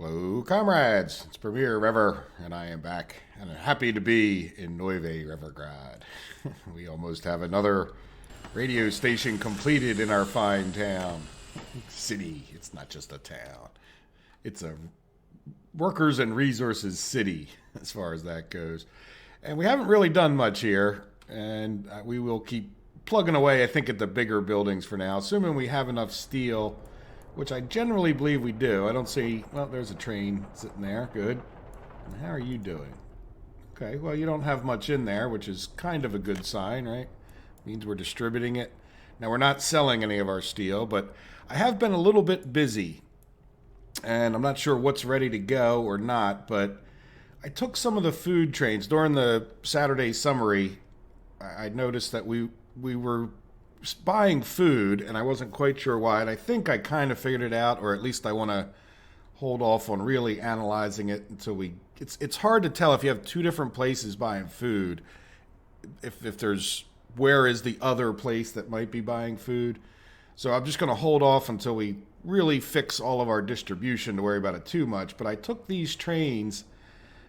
Hello, comrades. It's Premier Rever, and I am back, and I'm happy to be in Neuve Revergrad. We almost have another radio station completed in our fine town. City. It's not just a town. It's a workers and resources city, as far as that goes. And we haven't really done much here, and we will keep plugging away, I think, at the bigger buildings for now, assuming we have enough steel, which I generally believe we do. I don't see... Well, there's a train sitting there. Good. And how are you doing? Okay, well, you don't have much in there, which is kind of a good sign, right? Means we're distributing it. Now, we're not selling any of our steel, but I have been a little bit busy, and I'm not sure what's ready to go or not, but I took some of the food trains. During the Saturday summary, I noticed that we were buying food, and I wasn't quite sure why, and I think I kind of figured it out, or at least I want to hold off on really analyzing it until we... It's hard to tell if you have two different places buying food, if there's... Where is the other place that might be buying food? So I'm just going to hold off until we really fix all of our distribution to worry about it too much. But I took these trains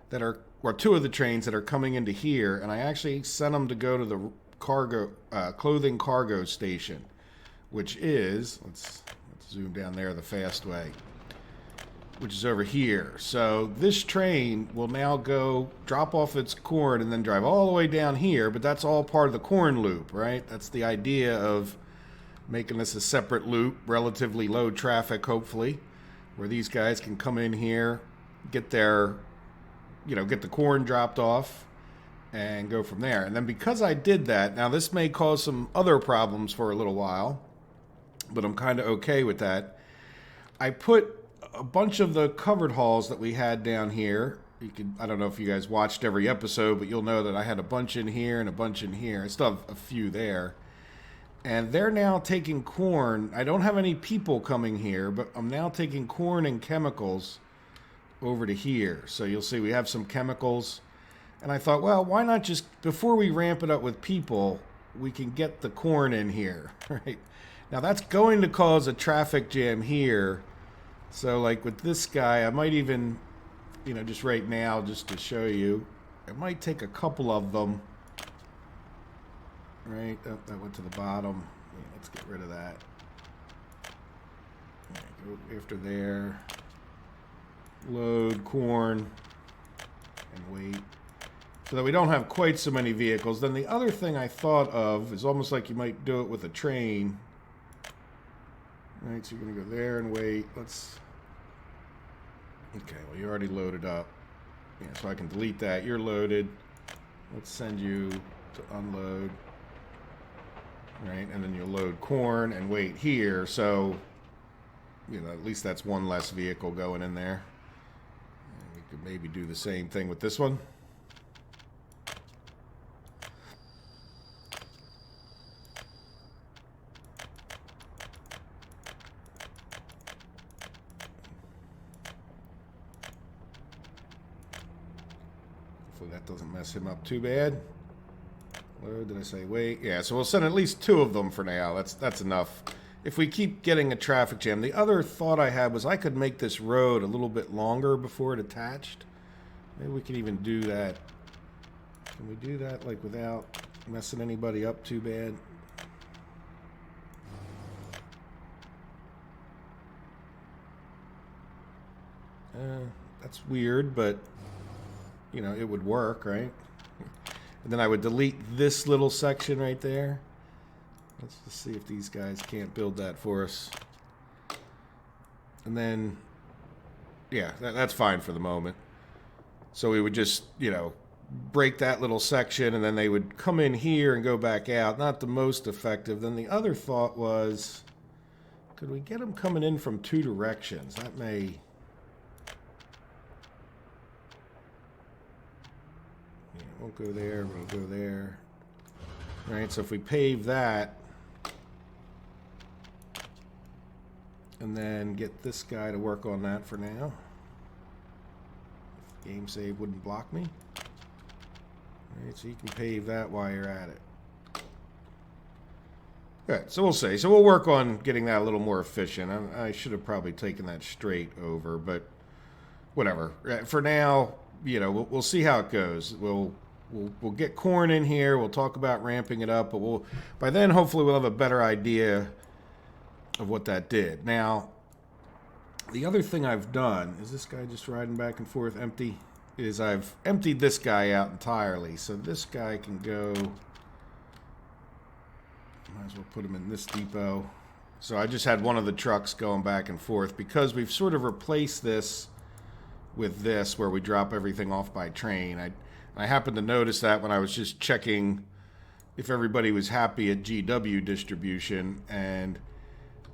that are... or two of the trains that are coming into here, and I actually sent them to go to the cargo clothing cargo station, which is, let's zoom down there the fast way, which is over here. So this train will now go drop off its corn and then drive all the way down here, but that's all part of the corn loop, right? That's the idea of making this a separate loop, relatively low traffic, hopefully, where these guys can come in here, get their, get the corn dropped off, and go from there. And then because I did that, now this may cause some other problems for a little while, but I'm kind of okay with that. I put a bunch of the covered hauls that we had down here. I don't know if you guys watched every episode, but you'll know that I had a bunch in here and a bunch in here. I still have a few there. And they're now taking corn. I don't have any people coming here, but I'm now taking corn and chemicals over to here. So you'll see we have some chemicals. And I thought, well, why not just, before we ramp it up with people, we can get the corn in here, right? Now, that's going to cause a traffic jam here. So, like with this guy, I might even, just right now, just to show you, I might take a couple of them. Right? Oh, that went to the bottom. Yeah, let's get rid of that. Right, go after there. Load corn. And wait. So that we don't have quite so many vehicles. Then the other thing I thought of is almost like you might do it with a train. Right, so you're going to go there and wait. Let's... Okay, well, you already loaded up. Yeah, so I can delete that. You're loaded. Let's send you to unload. Right, and then you'll load corn and wait here. So, at least that's one less vehicle going in there. And we could maybe do the same thing with this one. Hopefully that doesn't mess him up too bad. Load, did I say wait? Yeah, so we'll send at least two of them for now. That's enough. If we keep getting a traffic jam. The other thought I had was I could make this road a little bit longer before it attached. Maybe we can even do that. Can we do that like without messing anybody up too bad? That's weird, but it would work, right? And then I would delete this little section right there. Let's just see if these guys can't build that for us. And then, yeah, that's fine for the moment. So we would just, break that little section, and then they would come in here and go back out. Not the most effective. Then the other thought was, could we get them coming in from two directions? That may... Won't go there, we'll go there. Right, so if we pave that, and then get this guy to work on that for now. If game save wouldn't block me. Right, so you can pave that while you're at it. Good, so we'll see. So we'll work on getting that a little more efficient. I should have probably taken that straight over, but whatever. For now, you know, we'll see how it goes. We'll get corn in here. We'll talk about ramping it up, but by then hopefully we'll have a better idea of what that did. Now, the other thing I've done is this guy just riding back and forth empty. Is I've emptied this guy out entirely, so this guy can go. Might as well put him in this depot. So I just had one of the trucks going back and forth because we've sort of replaced this with this where we drop everything off by train. I happened to notice that when I was just checking if everybody was happy at GW distribution, and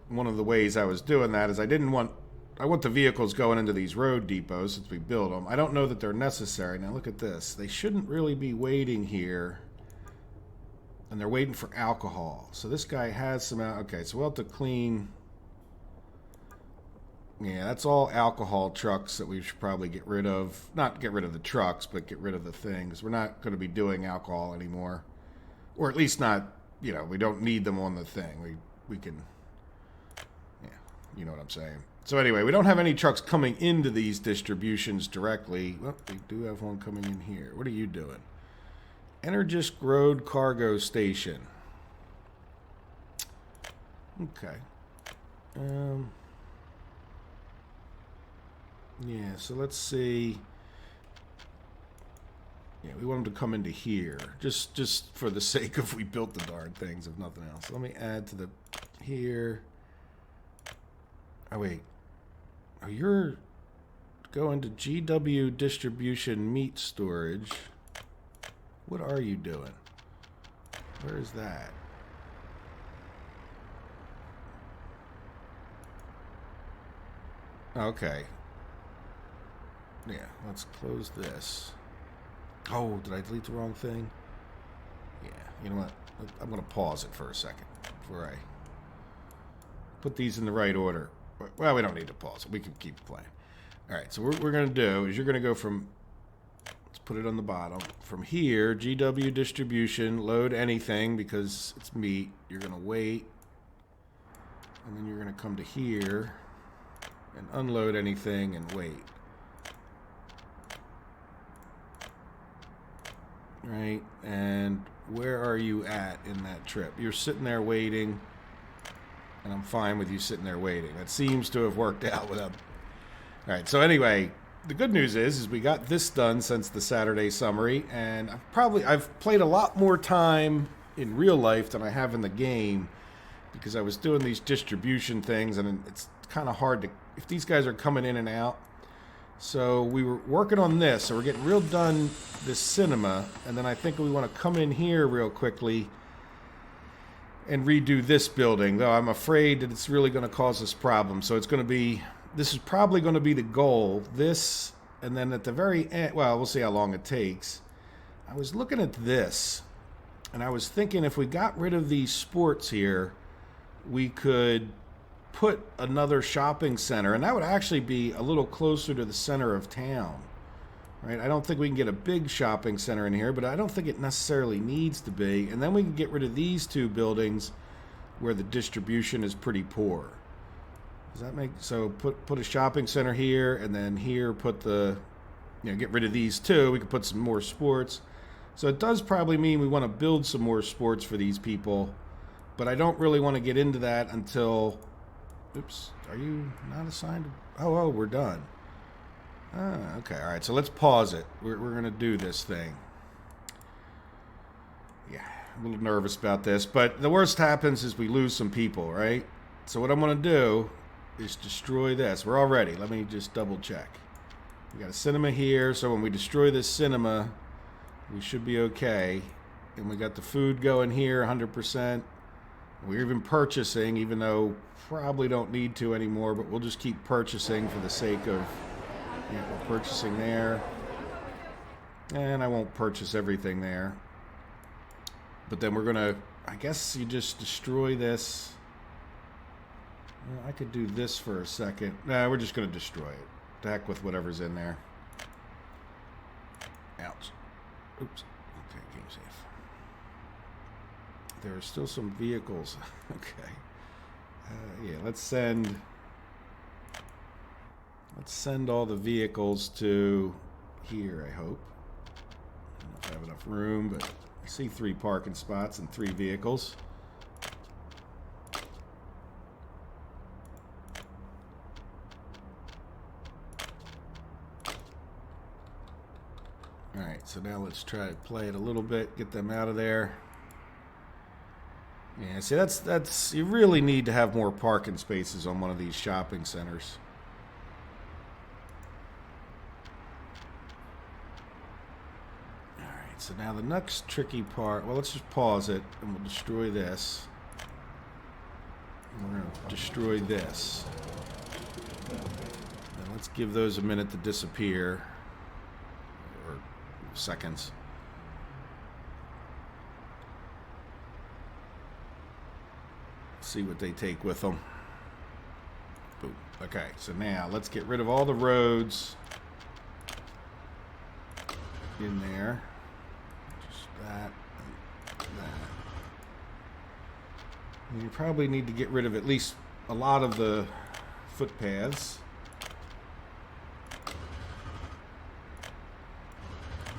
one of the ways I was doing that is I want the vehicles going into these road depots since we build them. I don't know that they're necessary. Now look at this. They shouldn't really be waiting here. And they're waiting for alcohol. So this guy has some... Okay, so we'll have to clean... Yeah, that's all alcohol trucks that we should probably get rid of. Not get rid of the trucks, but get rid of the things. We're not going to be doing alcohol anymore. Or at least not, you know, we don't need them on the thing. We can... Yeah, you know what I'm saying. So anyway, we don't have any trucks coming into these distributions directly. Well, we do have one coming in here. What are you doing? Energisk Road Cargo Station. Okay. Yeah, so let's see. Yeah, we want them to come into here. Just for the sake of we built the darn things, if nothing else. Let me add to the... Here. Oh, wait. Oh, you're going to GW Distribution Meat Storage. What are you doing? Where is that? Okay. Yeah, let's close this. Oh, did I delete the wrong thing? Yeah, you know what? I'm going to pause it for a second before I put these in the right order. Well, we don't need to pause it. We can keep playing. All right, so what we're going to do is you're going to go from... Let's put it on the bottom. From here, GW distribution, load anything because it's meat. You're going to wait. And then you're going to come to here and unload anything and wait. Right? And where are you at in that trip? You're sitting there waiting, and I'm fine with you sitting there waiting. That seems to have worked out without... All right, so anyway... The good news is we got this done since the Saturday summary, and I've played a lot more time in real life than I have in the game because I was doing these distribution things, and it's kind of hard to... If these guys are coming in and out. So we were working on this, so we're getting real done this cinema, and then I think we want to come in here real quickly and redo this building, though I'm afraid that it's really going to cause us problems. So it's going to be... This is probably going to be the goal. This, and then at the very end, well, we'll see how long it takes. I was looking at this, and I was thinking if we got rid of these sports here, we could put another shopping center, and that would actually be a little closer to the center of town. Right? I don't think we can get a big shopping center in here, but I don't think it necessarily needs to be. And then we can get rid of these two buildings where the distribution is pretty poor. Does that make... So put a shopping center here, and then here put the... You know, get rid of these two. We could put some more sports. So it does probably mean we want to build some more sports for these people. But I don't really want to get into that until... Oops. Are you not assigned? Oh, we're done. Ah, okay. All right. So let's pause it. We're going to do this thing. Yeah. I'm a little nervous about this. But the worst happens is we lose some people, right? So what I'm going to do is destroy this. We're all ready. Let me just double check. We got a cinema here. So when we destroy this cinema, we should be okay. And we got the food going here 100%. We're even purchasing, even though probably don't need to anymore, but we'll just keep purchasing for the sake of... Yeah, we're purchasing there. And I won't purchase everything there. But then we're going to... I guess you just destroy this. Well, I could do this for a second. Nah, we're just going to destroy it. To heck with whatever's in there. Ouch. Oops. Okay, game safe. There are still some vehicles. Okay. Yeah, let's send Let's send all the vehicles to here, I hope. I don't know if I have enough room, but I see 3 parking spots and 3 vehicles. Alright, so now let's try to play it a little bit, get them out of there. Yeah, see, that's you really need to have more parking spaces on one of these shopping centers. Alright, so now the next tricky part, well, let's just pause it and we'll destroy this. And we're going to destroy this. And let's give those a minute to disappear. Or seconds. See what they take with them. Boom. Okay, so now let's get rid of all the roads in there. Just that and that. And you probably need to get rid of at least a lot of the footpaths.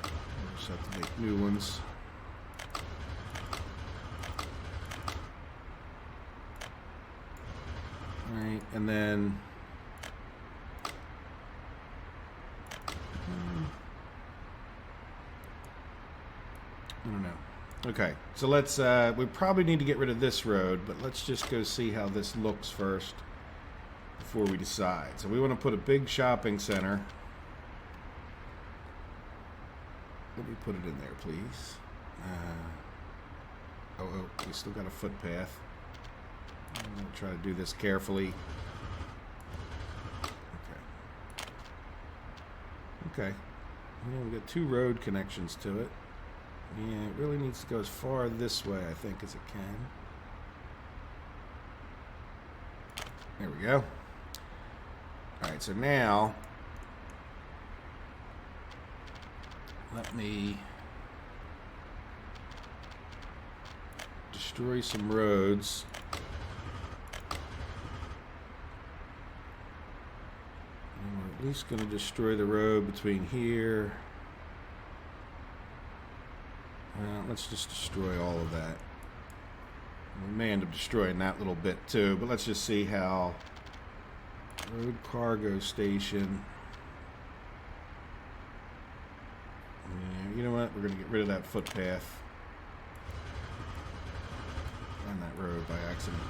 We just have to make new ones. Right, and then I don't know. Okay, so let's we probably need to get rid of this road, but let's just go see how this looks first before we decide. So we want to put a big shopping center. Let me put it in there, please. Oh, we still got a footpath. I'm going to try to do this carefully. Okay. Yeah, we got 2 road connections to it. Yeah, it really needs to go as far this way, I think, as it can. There we go. Alright, so now let me destroy some roads. At least going to destroy the road between here. Well, let's just destroy all of that. We may end up destroying that little bit too, but let's just see how. Road cargo station. Yeah, you know what? We're going to get rid of that footpath. On that road by accident.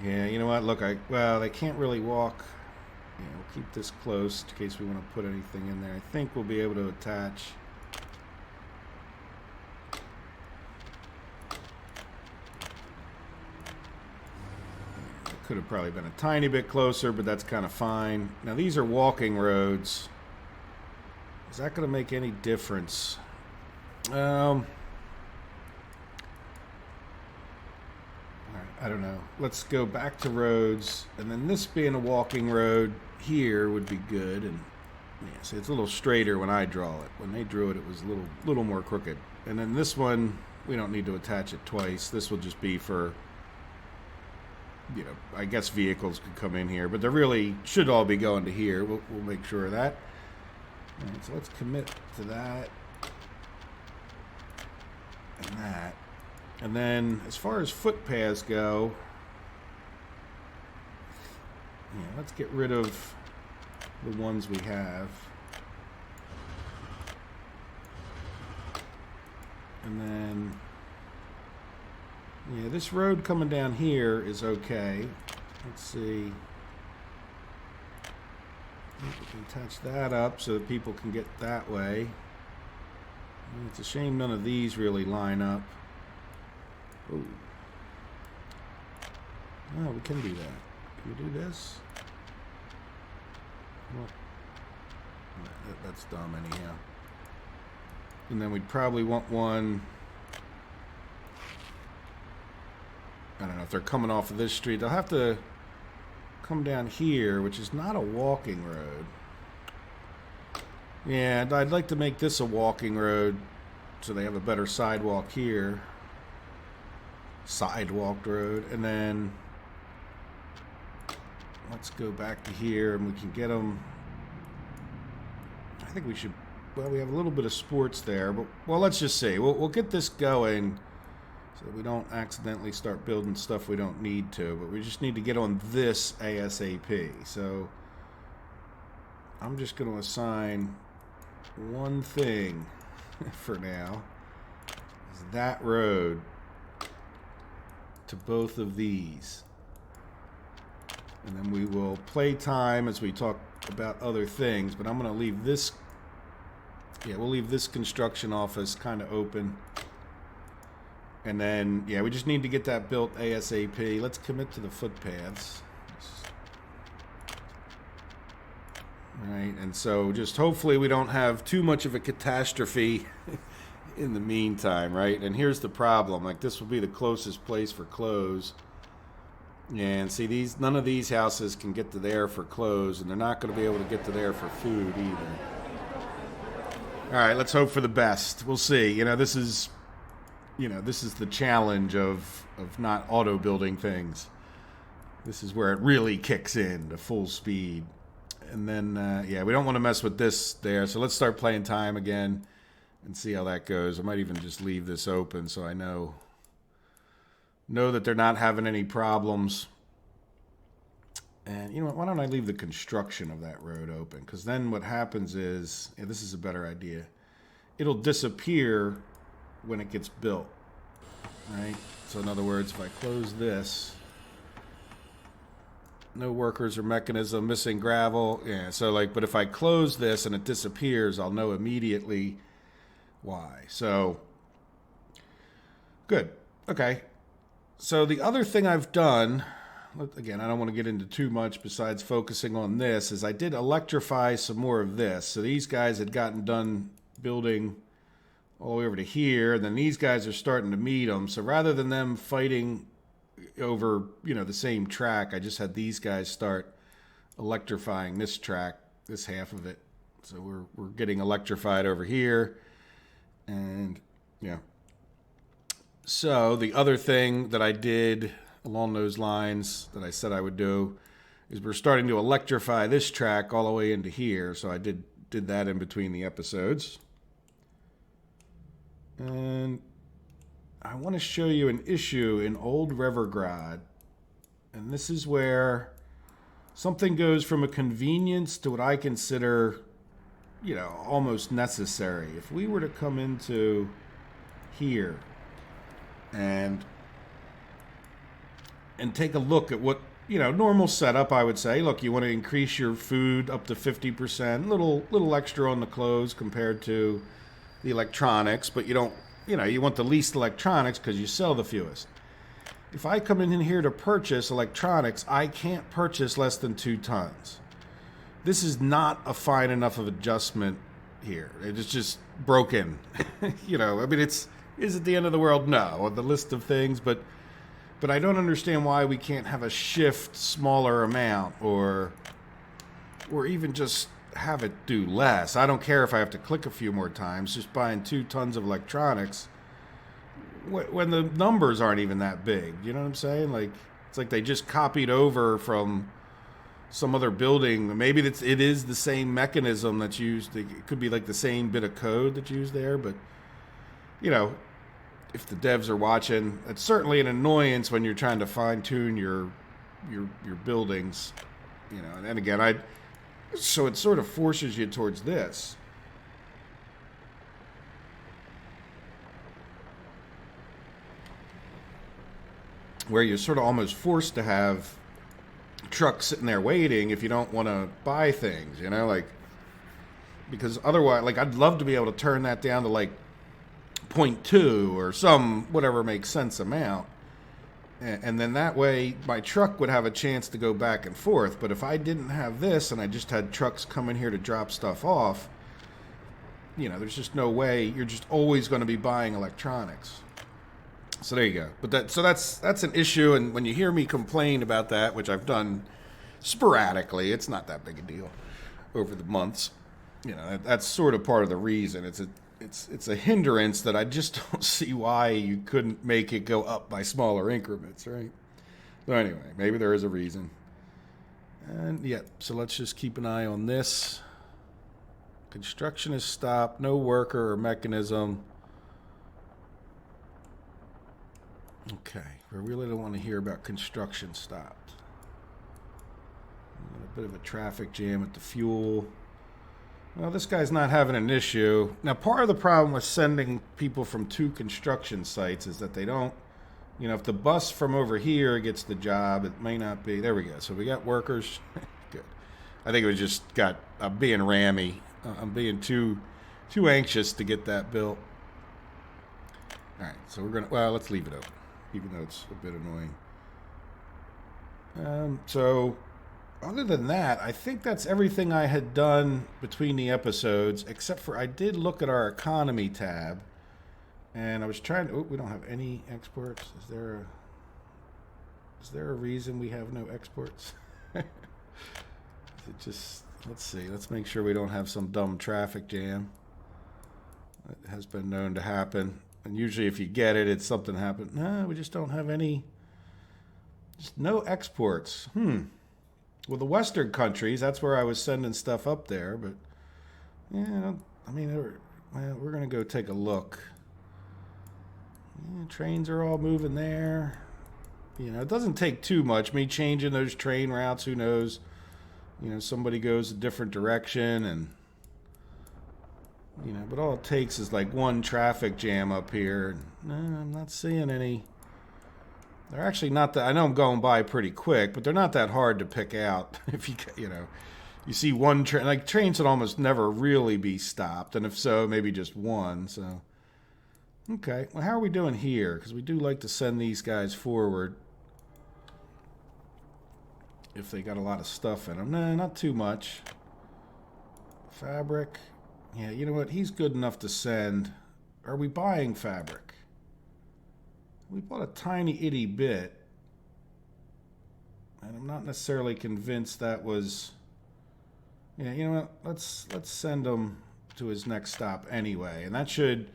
Yeah, you know what? Look, well, they can't really walk. Yeah, we'll keep this close in case we want to put anything in there. I think we'll be able to attach. It could have probably been a tiny bit closer, but that's kind of fine. Now, these are walking roads. Is that going to make any difference? I don't know. Let's go back to roads, and then this being a walking road here would be good. And yeah, see, it's a little straighter when I draw it. When they drew it, it was a little more crooked. And then this one, we don't need to attach it twice. This will just be for, you know, I guess vehicles could come in here, but they really should all be going to here. We'll make sure of that. All right, so let's commit to that and that. And then, as far as footpaths go, yeah, let's get rid of the ones we have. And then, yeah, this road coming down here is okay. Let's see. We can attach that up so that people can get that way. It's a shame none of these really line up. Ooh. Oh, we can do that. Can we do this? Well, that's dumb anyhow. And then we'd probably want one. I don't know if they're coming off of this street. They'll have to come down here, which is not a walking road. Yeah, I'd like to make this a walking road so they have a better sidewalk here. sidewalk road. And then let's go back to here and we can get them. I think we should, well, we have a little bit of sports there, but, well, let's just see. We'll get this going so that we don't accidentally start building stuff we don't need to, but we just need to get on this ASAP. So I'm just going to assign one thing for now, is that road to both of these. And then we will play time as we talk about other things, but I'm going to leave this, yeah, we'll leave this construction office kind of open. And then, yeah, we just need to get that built ASAP. Let's commit to the footpaths. Right, and so just hopefully we don't have too much of a catastrophe in the meantime, right? And here's the problem, like this will be the closest place for clothes. And see, these, none of these houses can get to there for clothes, and they're not going to be able to get to there for food either. All right, let's hope for the best. We'll see. This is the challenge of not auto building things. This is where it really kicks in to full speed. And then, yeah, we don't want to mess with this there. So let's start playing time again and see how that goes. I might even just leave this open so I know that they're not having any problems. And, you know what, why don't I leave the construction of that road open? Because then what happens is, yeah, this is a better idea. It'll disappear when it gets built, right? So in other words, if I close this, no workers or mechanism, missing gravel. Yeah, so like, but if I close this and it disappears, I'll know immediately why. So, good. Okay. So the other thing I've done, again, I don't want to get into too much besides focusing on this, is I did electrify some more of this. So these guys had gotten done building all the way over to here, and then these guys are starting to meet them. So rather than them fighting over, the same track, I just had these guys start electrifying this track, this half of it. So we're getting electrified over here. And yeah. So the other thing that I did along those lines that I said I would do is we're starting to electrify this track all the way into here. So I did that in between the episodes. And I want to show you an issue in Old Revergrad. And this is where something goes from a convenience to what I consider, almost necessary. If we were to come into here and take a look at what, normal setup, I would say, look, you want to increase your food up to 50%, little extra on the clothes compared to the electronics, but you don't, you want the least electronics because you sell the fewest. If I come in here to purchase electronics, I can't purchase less than 2 tons. This is not a fine enough of adjustment here. It's just broken. Is it the end of the world? No, on the list of things, but I don't understand why we can't have a shift smaller amount or even just have it do less. I don't care if I have to click a few more times, just buying 2 tons of electronics when the numbers aren't even that big. You know what I'm saying? Like, it's like they just copied over from some other building. Maybe it is the same mechanism that's used. It could be like the same bit of code that's used there, but if the devs are watching, it's certainly an annoyance when you're trying to fine tune your buildings, and again, so it sort of forces you towards this. Where you're sort of almost forced to have trucks sitting there waiting if you don't want to buy things, because otherwise, I'd love to be able to turn that down to 0.2 or some whatever makes sense amount. And then that way my truck would have a chance to go back and forth. But if I didn't have this and I just had trucks come in here to drop stuff off, there's just no way. You're just always going to be buying electronics. So there you go. But that's an issue. And when you hear me complain about that, which I've done sporadically, it's not that big a deal over the months. That's sort of part of the reason. it's a hindrance that I just don't see why you couldn't make it go up by smaller increments, right? So anyway, maybe there is a reason. And yeah, so let's just keep an eye on this. Construction is stopped. No worker or mechanism. Okay, we really don't want to hear about construction stopped. A bit of a traffic jam at the fuel. Well, this guy's not having an issue. Now, part of the problem with sending people from 2 construction sites is that they don't, you know, if the bus from over here gets the job, it may not be. There we go. So we got workers. Good. I think it was just I'm being rammy. I'm being too anxious to get that built. All right, so let's leave it open, even though it's a bit annoying. So other than that, I think that's everything I had done between the episodes, except for I did look at our economy tab, and I was trying to, we don't have any exports. Is there a reason we have no exports? Is it just, let's see, let's make sure we don't have some dumb traffic jam. It has been known to happen. And usually if you get it, it's something happened. No, we just don't have any, just no exports. Well, the Western countries, that's where I was sending stuff up there, but yeah, I mean, we're going to go take a look. Yeah, trains are all moving there. You know, it doesn't take too much. Me changing those train routes, who knows? You know, somebody goes a different direction, and you know, but all it takes is like one traffic jam up here. No, I'm not seeing any. They're actually not that. I know I'm going by pretty quick, but they're not that hard to pick out. If you know, you see one train, like trains would almost never really be stopped, and if so, maybe just one. So, okay. Well, how are we doing here? Because we do like to send these guys forward if they got a lot of stuff in them. No, not too much. Fabric. Yeah, you know what? He's good enough to send. Are we buying fabric? We bought a tiny itty bit. And I'm not necessarily convinced that was... Yeah, you know what? Let's send him to his next stop anyway. And that should...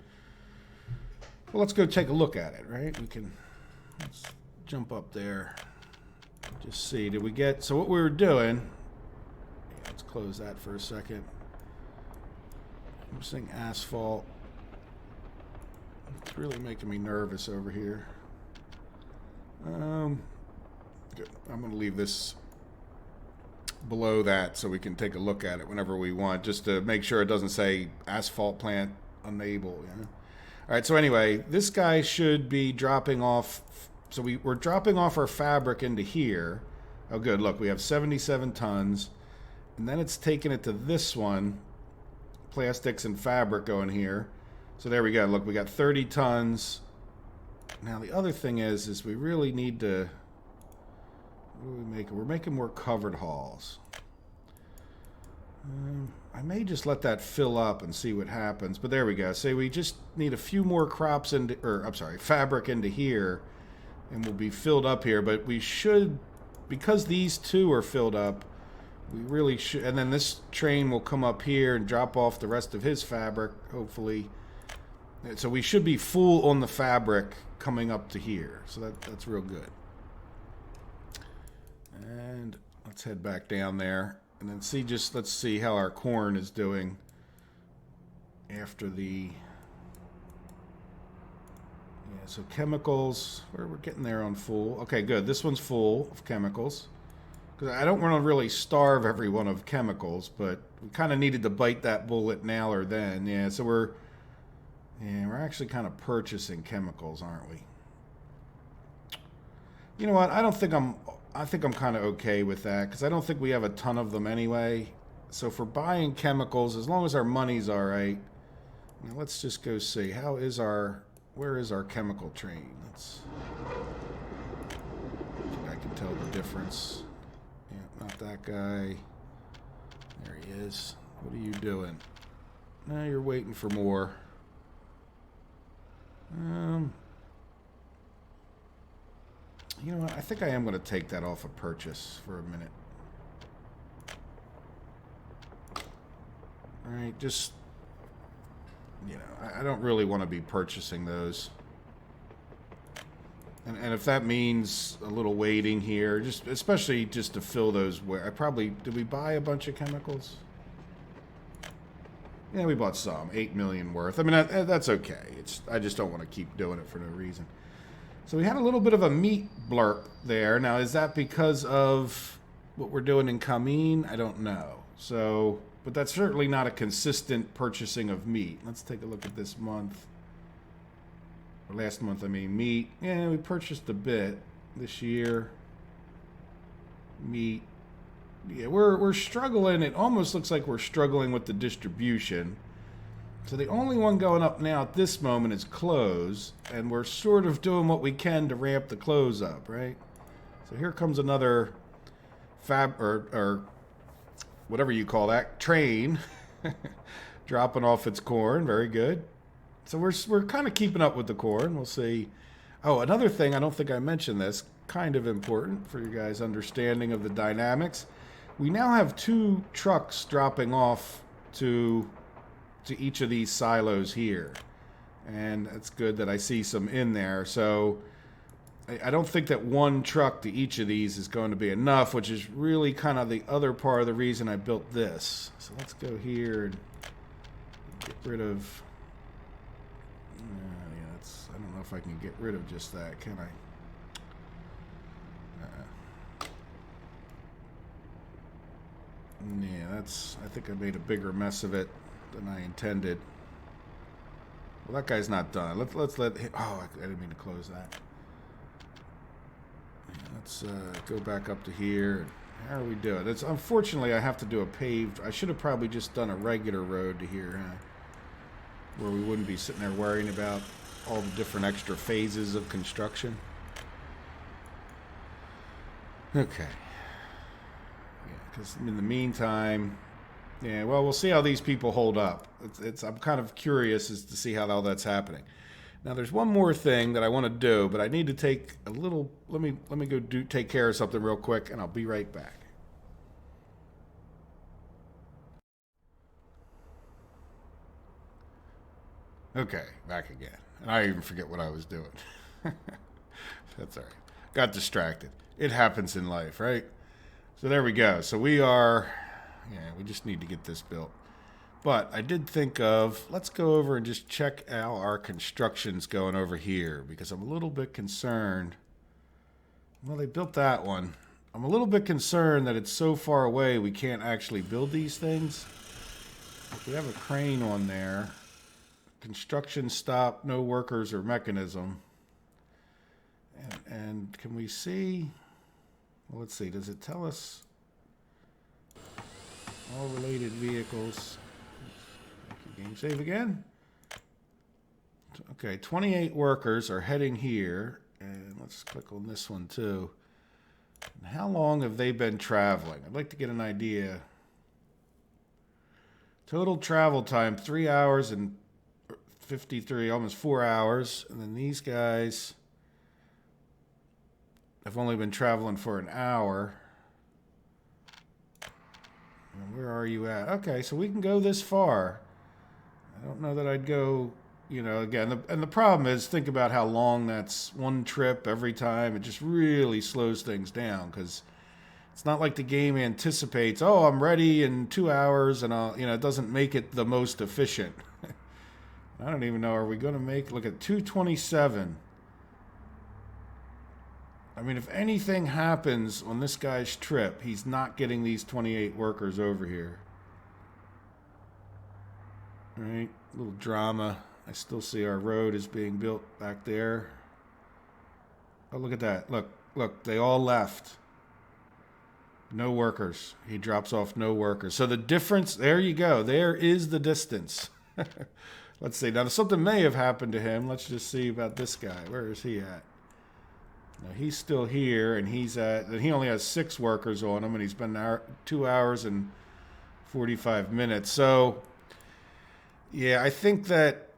Well, let's go take a look at it, right? Let's jump up there. Just see, did we get... So what we were doing... Yeah, let's close that for a second. I'm seeing asphalt. It's really making me nervous over here. Good. I'm going to leave this below that so we can take a look at it whenever we want, just to make sure it doesn't say asphalt plant unable. You know? All right, so anyway, this guy should be dropping off. So we're dropping off our fabric into here. Oh, good. Look, we have 77 tons. And then it's taking it to this one. Plastics and fabric going here. So there we go. Look, we got 30 tons. Now the other thing is we really need to... What are we making? We're making more covered hauls. I may just let that fill up and see what happens. But there we go. Say we just need a few more crops into... fabric into here. And we'll be filled up here. But we should... Because these two are filled up... We really should, and then this train will come up here and drop off the rest of his fabric, hopefully. So we should be full on the fabric coming up to here. So that's real good. And let's head back down there. And then let's see how our corn is doing after the... Yeah, so chemicals, we're getting there on full. Okay, good. This one's full of chemicals. Because I don't want to really starve everyone of chemicals, but we kind of needed to bite that bullet now or then. Yeah, so we're actually kind of purchasing chemicals, aren't we? You know what? I think I'm kind of okay with that, because I don't think we have a ton of them anyway. So for buying chemicals, as long as our money's all right, now let's just go see. Where is our chemical train? I can tell the difference. Not that guy. There he is. What are you doing? Now you're waiting for more. You know what? I think I am going to take that off of purchase for a minute. All right, just you know, I don't really want to be purchasing those. And if that means a little waiting here, just especially just to fill those, where I probably, did we buy a bunch of chemicals? Yeah, we bought some, 8 million worth. I mean, that's okay. I just don't want to keep doing it for no reason. So we had a little bit of a meat blurb there. Now, is that because of what we're doing in Kameen? I don't know. So, but that's certainly not a consistent purchasing of meat. Let's take a look at this month. Or last month, I mean, meat. Yeah, we purchased a bit this year. Meat. Yeah, we're struggling. It almost looks like we're struggling with the distribution. So the only one going up now at this moment is clothes, and we're sort of doing what we can to ramp the clothes up, right? So here comes another or whatever you call that, train dropping off its corn. Very good. So we're kind of keeping up with the corn. We'll see. Oh, another thing, I don't think I mentioned this, kind of important for you guys' understanding of the dynamics. We now have 2 trucks dropping off to each of these silos here. And it's good that I see some in there. So I don't think that 1 truck to each of these is going to be enough, which is really kind of the other part of the reason I built this. So let's go here and get rid of... I don't know if I can get rid of just that, can I? Yeah, I think I made a bigger mess of it than I intended. Well, that guy's not done. Let's let him, oh, I didn't mean to close that. Yeah, let's go back up to here. How are we doing? It's unfortunately I have to do a paved. I should have probably just done a regular road to here, huh? Where we wouldn't be sitting there worrying about all the different extra phases of construction. Okay. Yeah, because in the meantime, yeah, well, we'll see how these people hold up. I'm kind of curious as to see how all that's happening. Now, there's one more thing that I want to do, but I need to take a little. Let me go take care of something real quick, and I'll be right back. Okay, back again. And I even forget what I was doing. That's all right. Got distracted. It happens in life, right? So there we go. So we just need to get this built. But I did think of, let's go over and just check how our construction's going over here, because I'm a little bit concerned. Well, they built that one. I'm a little bit concerned that it's so far away we can't actually build these things. If we have a crane on there. Construction stop, no workers or mechanism. And can we see? Well, let's see. Does it tell us all related vehicles? Game save again. Okay, 28 workers are heading here. And let's click on this one too. And how long have they been traveling? I'd like to get an idea. Total travel time, 3 hours and 53, almost 4 hours. And then these guys have only been traveling for an hour. And where are you at? Okay, so we can go this far. I don't know that I'd go, again. And the problem is, think about how long that's one trip every time. It just really slows things down because it's not like the game anticipates, oh, I'm ready in 2 hours, and it doesn't make it the most efficient. I don't even know. Are we going to look at 227? I mean, if anything happens on this guy's trip, he's not getting these 28 workers over here. All right, little drama. I still see our road is being built back there. Oh, look at that. Look, they all left. No workers. He drops off no workers. So the difference, there you go. There is the distance. Let's see. Now, something may have happened to him. Let's just see about this guy. Where is he at? Now, he's still here, and he only has 6 workers on him, and he's been 2 hours and 45 minutes. So, yeah, I think that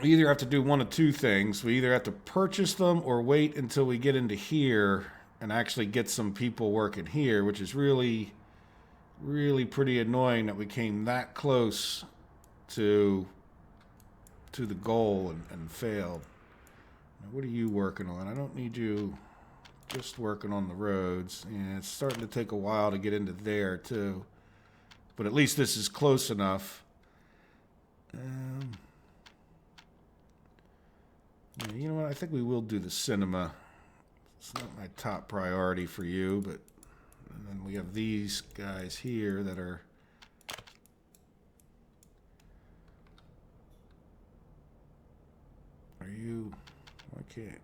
we either have to do one of two things. We either have to purchase them or wait until we get into here and actually get some people working here, which is really, really pretty annoying that we came that close to to the goal and failed. Now, what are you working on? I don't need you just working on the roads. Yeah, it's starting to take a while to get into there too. But at least this is close enough. Yeah, you know what? I think we will do the cinema. It's not my top priority for you, but and then we have these guys here that are. Are you? Why can't?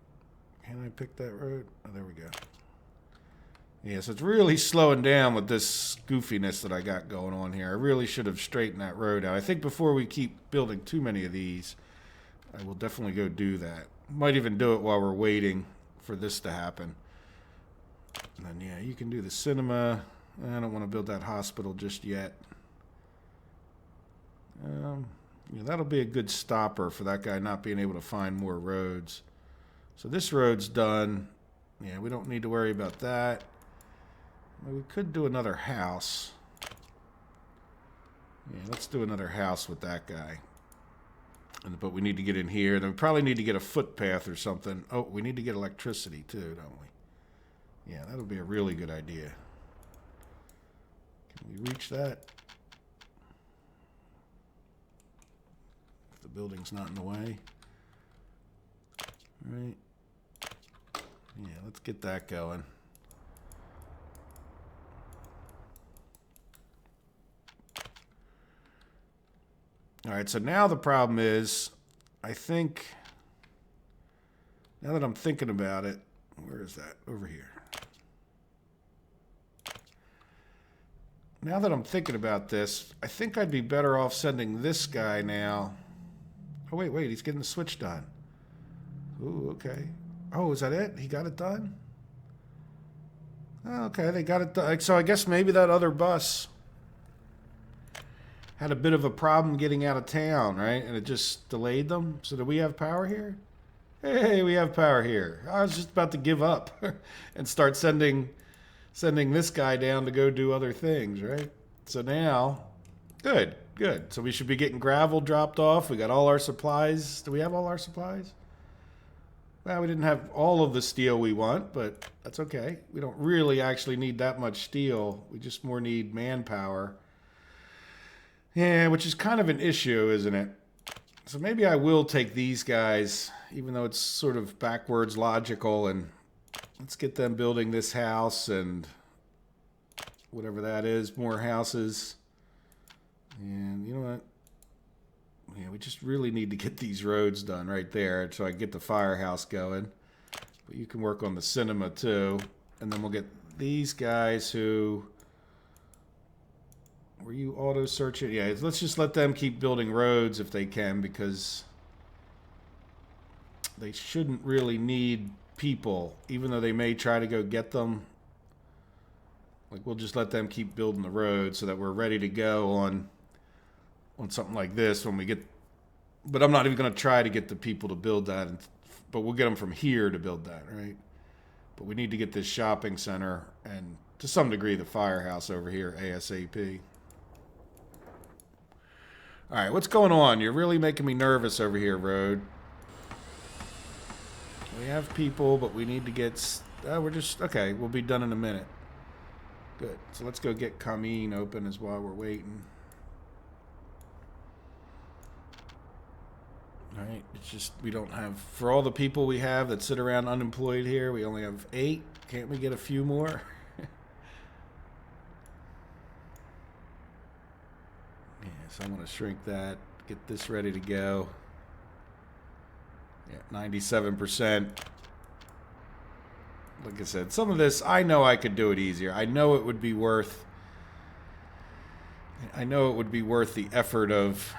Can I pick that road? Oh, there we go. Yeah, so it's really slowing down with this goofiness that I got going on here. I really should have straightened that road out. I think before we keep building too many of these, I will definitely go do that. Might even do it while we're waiting for this to happen. And then, yeah, you can do the cinema. I don't want to build that hospital just yet. Yeah, that'll be a good stopper for that guy not being able to find more roads. So this road's done. Yeah, we don't need to worry about that. We could do another house. Yeah, let's do another house with that guy. But we need to get in here. Then we probably need to get a footpath or something. Oh, we need to get electricity too, don't we? Yeah, that'll be a really good idea. Can we reach that? If the building's not in the way. All right. Yeah, let's get that going. All right, so now the problem is, I think, now that I'm thinking about it, where is that? Over here. Now that I'm thinking about this, I think I'd be better off sending this guy now. Oh, wait, he's getting the switch done. Ooh, okay. Oh, is that it? He got it done? Oh, okay, they got it done. So I guess maybe that other bus had a bit of a problem getting out of town, right? And it just delayed them. So do we have power here? Hey, we have power here. I was just about to give up and start sending this guy down to go do other things, right? So now, good. So we should be getting gravel dropped off. We got all our supplies. Do we have all our supplies? Well, we didn't have all of the steel we want, but that's okay. We don't really actually need that much steel. We just more need manpower. Yeah, which is kind of an issue, isn't it? So maybe I will take these guys, even though it's sort of backwards logical, and let's get them building this house and whatever that is, more houses. And you know what? Yeah, we just really need to get these roads done right there so I can get the firehouse going. But you can work on the cinema too. And then we'll get these guys who... Were you auto-searching? Yeah, let's just let them keep building roads if they can, because they shouldn't really need people, even though they may try to go get them. Like, we'll just let them keep building the road so that we're ready to go on something like this when we get... But I'm not even going to try to get the people to build that, but we'll get them from here to build that, right? But we need to get this shopping center and, to some degree, the firehouse over here ASAP. All right, what's going on? You're really making me nervous over here, road. We have people, but we need to get... we're just... Okay, we'll be done in a minute. Good. So let's go get Kameen open as while we're waiting. All right, it's just we don't have... For all the people we have that sit around unemployed here, we only have 8. Can't we get a few more? So I'm going to shrink that, get this ready to go. Yeah, 97%. Like I said, some of this, I know I could do it easier. I know it would be worth the effort of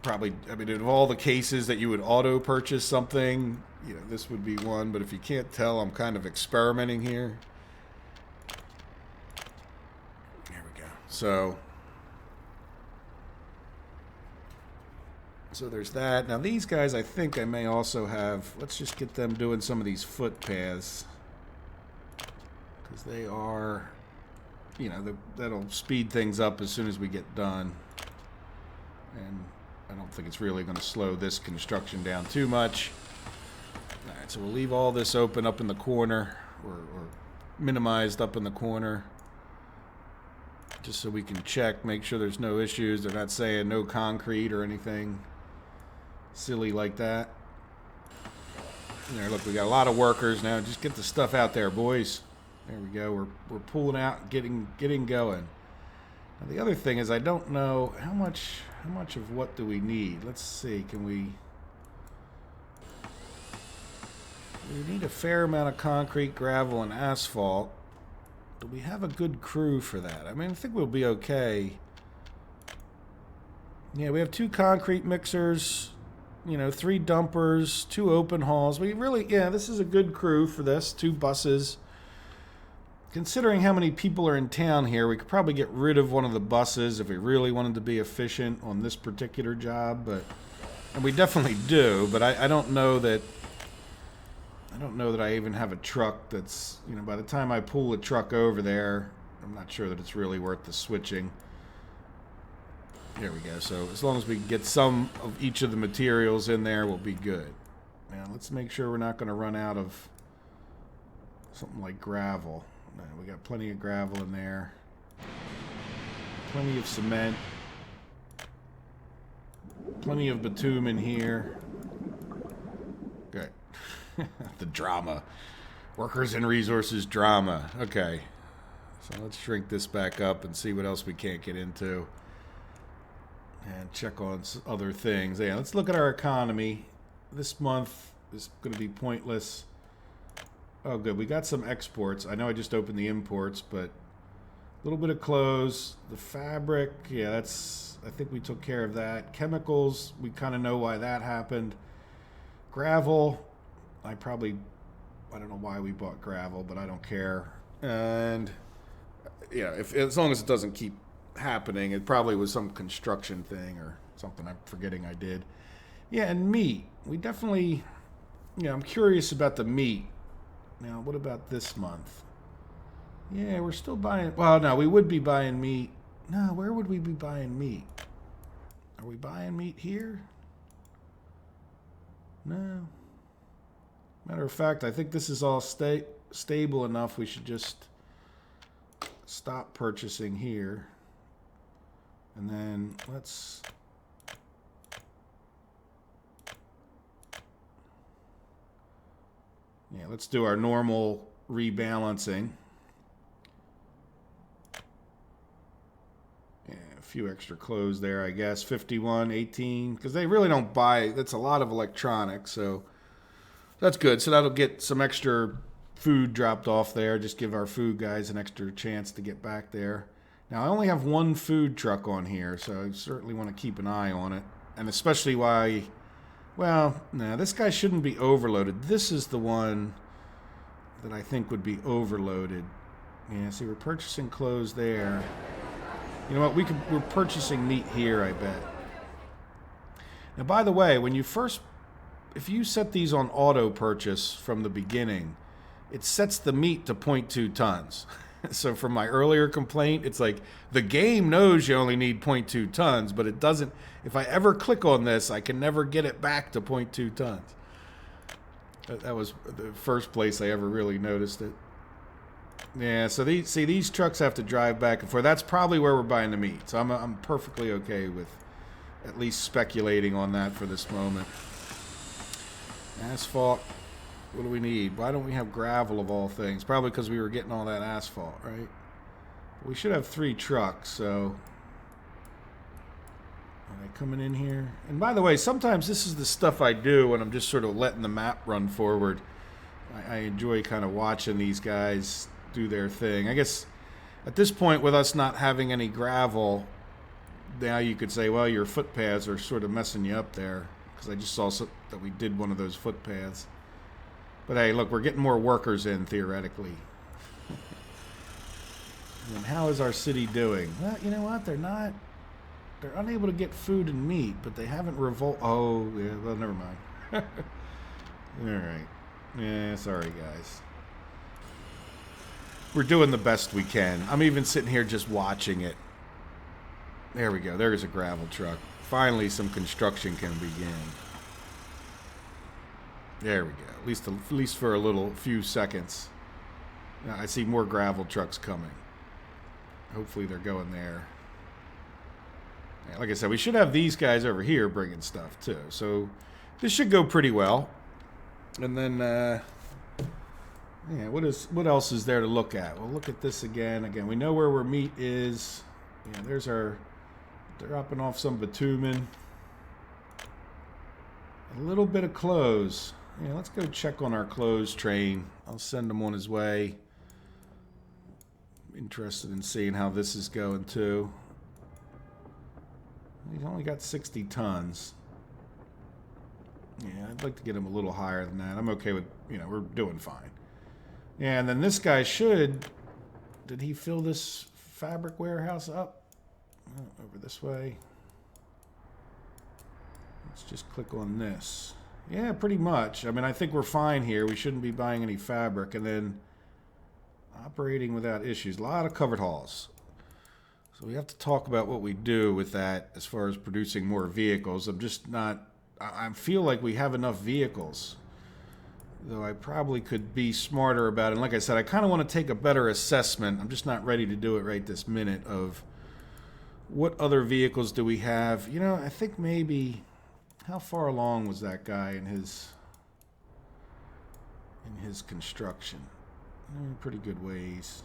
probably, I mean, of all the cases that you would auto purchase something, you know, this would be one. But if you can't tell, I'm kind of experimenting here. There we go. So there's that. Now these guys, I think I may also have... Let's just get them doing some of these footpaths. Because they are... You know, that'll speed things up as soon as we get done. And I don't think it's really going to slow this construction down too much. All right, so we'll leave all this open up in the corner, or minimized up in the corner, just so we can check, make sure there's no issues. They're not saying no concrete or anything silly like that. There, look, we got a lot of workers now. Just get the stuff out there, boys. There we go. We're pulling out, getting going. Now, the other thing is, I don't know how much of what do we need. Let's see. We need a fair amount of concrete, gravel, and asphalt. Do we have a good crew for that? I mean, I think we'll be okay. Yeah, we have 2 concrete mixers, you know, 3 dumpers, 2 open hauls. We really, yeah, this is a good crew for this. 2 buses. Considering how many people are in town here, we could probably get rid of one of the buses if we really wanted to be efficient on this particular job. And we definitely do. But I don't know that. I don't know that I even have a truck that's, you know, by the time I pull the truck over there, I'm not sure that it's really worth the switching. There we go. So as long as we can get some of each of the materials in there, we'll be good. Now let's make sure we're not going to run out of something like gravel. No, we got plenty of gravel in there. Plenty of cement. Plenty of bitumen in here. Good. The drama. Workers and resources drama. Okay. So let's shrink this back up and see what else we can't get into. And check on other things. Yeah, let's look at our economy. This month is going to be pointless. Oh, good. We got some exports. I know I just opened the imports, but a little bit of clothes. The fabric, yeah, that's, I think we took care of that. Chemicals, we kind of know why that happened. Gravel, I don't know why we bought gravel, but I don't care. And yeah, as long as it doesn't keep happening, it probably was some construction thing or something I'm forgetting I did. Yeah, and meat. We definitely, I'm curious about the meat. Now, what about this month? Yeah, we're still buying, well, no, we would be buying meat. No, where would we be buying meat? Are we buying meat here? No. Matter of fact, I think this is all stable enough. We should just stop purchasing here. And then let's... Yeah, let's do our normal rebalancing. Yeah, a few extra clothes there, I guess. 51, 18, because they really don't buy, that's a lot of electronics, so that's good. So that'll get some extra food dropped off there. Just give our food guys an extra chance to get back there. Now, I only have 1 food truck on here, so I certainly want to keep an eye on it. And especially why, well, no, this guy shouldn't be overloaded. This is the one that I think would be overloaded. Yeah, see, we're purchasing clothes there. You know what, we're purchasing meat here, I bet. Now, by the way, when you first, if you set these on auto purchase from the beginning, it sets the meat to 0.2 tons. So from my earlier complaint, it's like the game knows you only need 0.2 tons, but it doesn't. If I ever click on this, I can never get it back to 0.2 tons. That was the first place I ever really noticed it. Yeah, so these trucks have to drive back and forth. That's probably where we're buying the meat. So I'm perfectly okay with at least speculating on that for this moment. Asphalt. What do we need? Why don't we have gravel of all things? Probably because we were getting all that asphalt, right? We should have 3 trucks, so... Are they coming in here? And by the way, sometimes this is the stuff I do when I'm just sort of letting the map run forward. I enjoy kind of watching these guys do their thing. I guess at this point, with us not having any gravel, now you could say, well, your footpaths are sort of messing you up there. Because I just saw that we did one of those footpaths. But hey, look, we're getting more workers in, theoretically. And how is our city doing? Well, you know what? They're unable to get food and meat, but they haven't Oh, yeah, well, never mind. All right. Yeah, sorry, guys. We're doing the best we can. I'm even sitting here just watching it. There we go. There's a gravel truck. finally some construction can begin. There we go. At least for a few seconds. Now, I see more gravel trucks coming. Hopefully they're going there. Yeah, like I said, we should have these guys over here bringing stuff too. So this should go pretty well. And then, yeah, what else is there to look at? We'll look at this again. Again, we know where our meat is. Yeah, there's our dropping off some bitumen. A little bit of clothes. Yeah, let's go check on our clothes train. I'll send him on his way. Interested in seeing how this is going too. He's only got 60 tons. Yeah, I'd like to get him a little higher than that. I'm okay with, we're doing fine. Yeah, and then this guy did he fill this fabric warehouse up? Oh, over this way. Let's just click on this. Yeah, pretty much. I mean, I think we're fine here. We shouldn't be buying any fabric. And then operating without issues. A lot of covered hauls. So we have to talk about what we do with that as far as producing more vehicles. I feel like we have enough vehicles. Though I probably could be smarter about it. And like I said, I kind of want to take a better assessment. I'm just not ready to do it right this minute of what other vehicles do we have. I think maybe... How far along was that guy in his construction? Pretty good ways.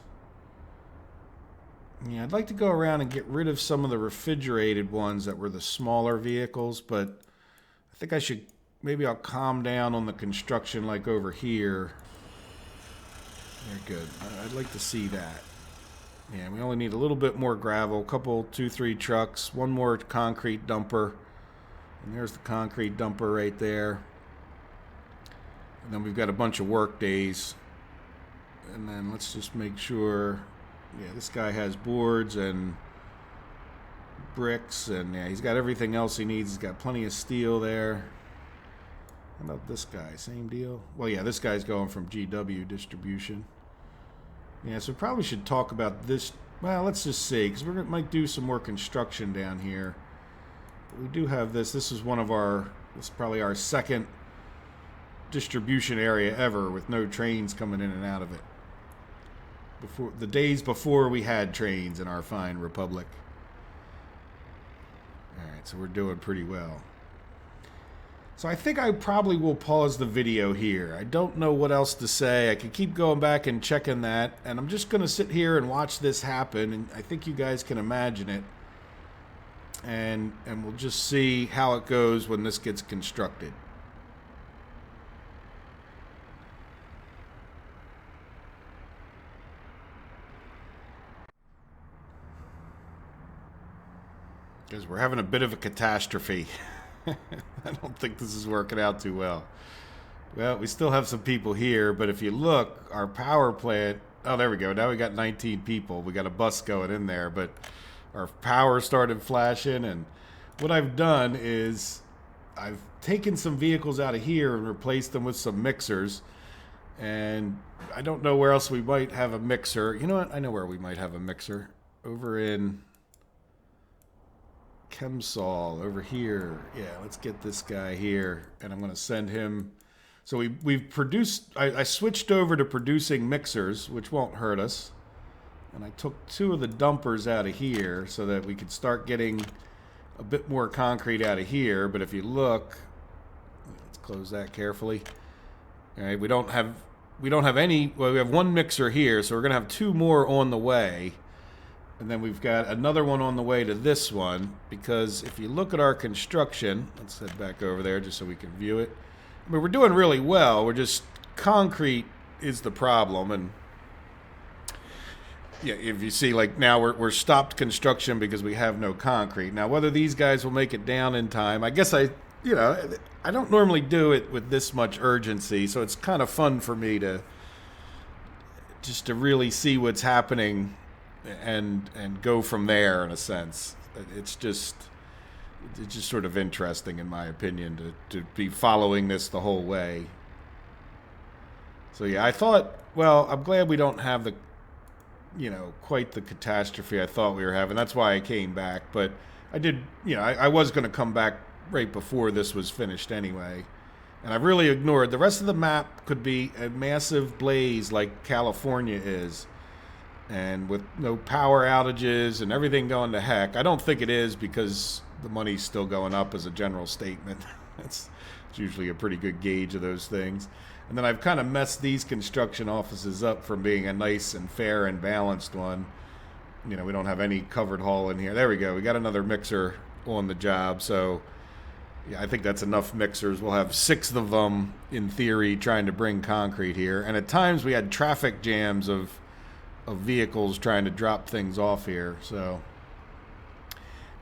Yeah, I'd like to go around and get rid of some of the refrigerated ones that were the smaller vehicles, but I think maybe I'll calm down on the construction like over here. They're good. I'd like to see that. Yeah, we only need a little bit more gravel, couple, 2-3 trucks, one more concrete dumper. And there's the concrete dumper right there. And then we've got a bunch of work days. And then let's just make sure, yeah, this guy has boards and bricks, and yeah, he's got everything else he needs. He's got plenty of steel there. How about this guy? Same deal? Well, yeah, this guy's going from GW distribution. Yeah, so we probably should talk about this. Well, let's just see, because we might do some more construction down here. We do have this. This is this is probably our second distribution area ever with no trains coming in and out of it. The days before we had trains in our fine republic. Alright, so we're doing pretty well. So I think I probably will pause the video here. I don't know what else to say. I could keep going back and checking that, and I'm just going to sit here and watch this happen, and I think you guys can imagine it. And we'll just see how it goes when this gets constructed. Because we're having a bit of a catastrophe. I don't think this is working out too well. Well, we still have some people here, but if you look, our power plant... Oh, there we go. Now we got 19 people. We got a bus going in there, but... Our power started flashing, and what I've done is I've taken some vehicles out of here and replaced them with some mixers, and I don't know where else we might have a mixer. You know what? I know where we might have a mixer. Over in Chemsol, over here. Yeah, let's get this guy here, and I'm going to send him. So we've produced, I switched over to producing mixers, which won't hurt us. And I took 2 of the dumpers out of here so that we could start getting a bit more concrete out of here. But if you look, let's close that carefully. All right, we don't have any. Well, we have 1 mixer here, so we're gonna have 2 more on the way, and then we've got another one on the way to this one. Because if you look at our construction, let's head back over there just so we can view it. I mean, we're doing really well. We're just concrete is the problem, and. Yeah, if you see, like now we're stopped construction because we have no concrete. Now, whether these guys will make it down in time, I guess I don't normally do it with this much urgency, so it's kind of fun for me to really see what's happening and go from there in a sense. It's just sort of interesting, in my opinion, to be following this the whole way. So yeah, I thought, well, I'm glad we don't have quite the catastrophe I thought we were having. That's why I came back. But I did, you know, I was going to come back right before this was finished anyway. And I've really ignored. The rest of the map could be a massive blaze like California is. And with no power outages and everything going to heck. I don't think it is because the money's still going up as a general statement. It's usually a pretty good gauge of those things. And then I've kind of messed these construction offices up from being a nice and fair and balanced one. You know, we don't have any covered hall in here. There we go. We got another mixer on the job. So, yeah, I think that's enough mixers. We'll have 6 of them, in theory, trying to bring concrete here. And at times we had traffic jams of vehicles trying to drop things off here. So,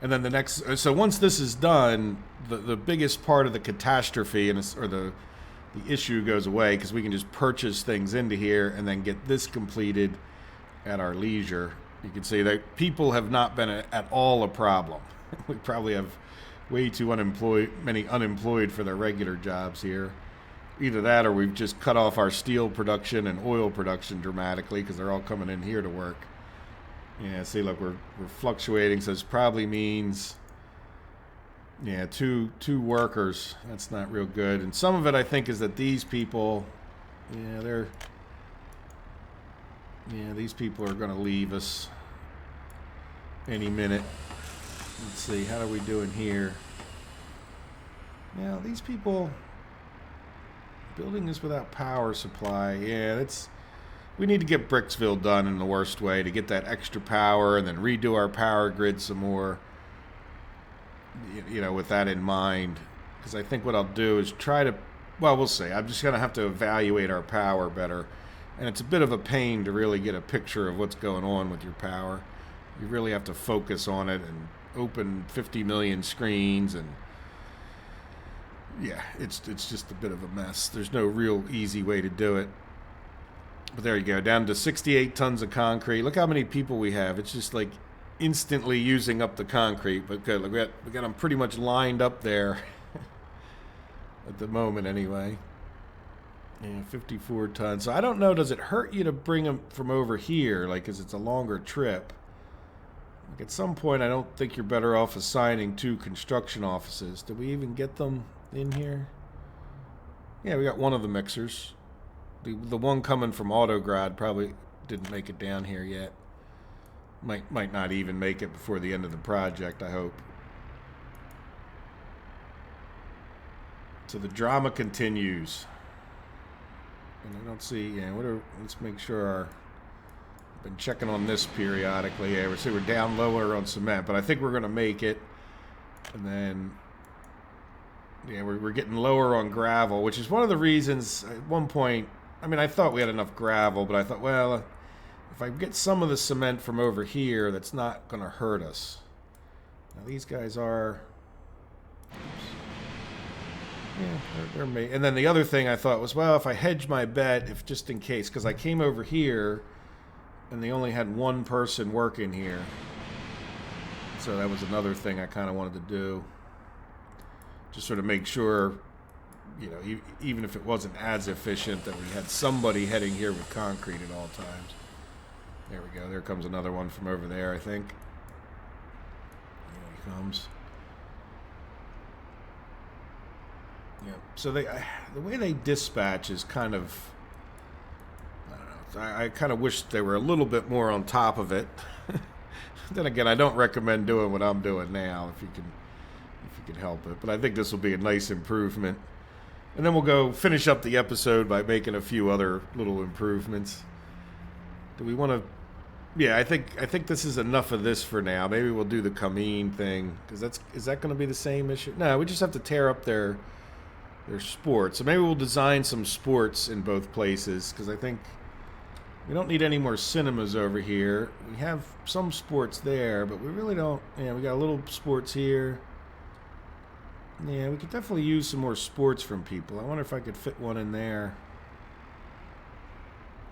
and then the next, so once this is done, the biggest part of the catastrophe or the issue goes away, because we can just purchase things into here and then get this completed at our leisure. You can see that people have not been at all a problem. We probably have way too many unemployed for their regular jobs here. Either that or we've just cut off our steel production and oil production dramatically because they're all coming in here to work. Yeah, see, look, we're fluctuating, so this probably means, yeah, two workers. That's not real good. And some of it, I think, is that these people, these people are going to leave us any minute. Let's see, how are we doing here? Yeah, these people... Building this without power supply, yeah, we need to get Bricksville done in the worst way to get that extra power and then redo our power grid some more, you know, with that in mind. Because I think what I'll do is we'll see. I'm just going to have to evaluate our power better. And it's a bit of a pain to really get a picture of what's going on with your power. You really have to focus on it and open 50 million screens and... Yeah, it's just a bit of a mess. There's no real easy way to do it. But there you go, down to 68 tons of concrete. Look how many people we have. It's just like instantly using up the concrete. But good, look, we got them pretty much lined up there at the moment anyway. Yeah, 54 tons. So I don't know, does it hurt you to bring them from over here? Like, because it's a longer trip. Like at some point, I don't think you're better off assigning 2 construction offices. Did we even get them in here? Yeah, we got one of the mixers. The one coming from Autograd probably didn't make it down here yet. Might not even make it before the end of the project, I hope. So the drama continues. And I don't see, yeah, let's make sure I've been checking on this periodically. Yeah, we're down lower on cement, but I think we're going to make it. And then, yeah, we're getting lower on gravel, which is one of the reasons at one point, I mean, I thought we had enough gravel, but I thought, well, if I get some of the cement from over here, that's not going to hurt us. Now, these guys are... Oops. Yeah, they're made. And then the other thing I thought was, well, if I hedge my bet, if just in case, because I came over here and they only had one person working here. So that was another thing I kind of wanted to do. Just sort of make sure, you know, even if it wasn't as efficient, that we had somebody heading here with concrete at all times. There we go. There comes another one from over there, I think. Here he comes. Yeah. So the way they dispatch is kind of, I don't know. I kind of wish they were a little bit more on top of it. Then again, I don't recommend doing what I'm doing now if you can help it. But I think this will be a nice improvement. And then we'll go finish up the episode by making a few other little improvements. Do we want to? Yeah, I think this is enough of this for now. Maybe we'll do the Kameen thing, because is that going to be the same issue? No, we just have to tear up their sports. So maybe we'll design some sports in both places, because I think we don't need any more cinemas over here. We have some sports there, but we really don't. Yeah, we got a little sports here. Yeah, we could definitely use some more sports from people. I wonder if I could fit one in there.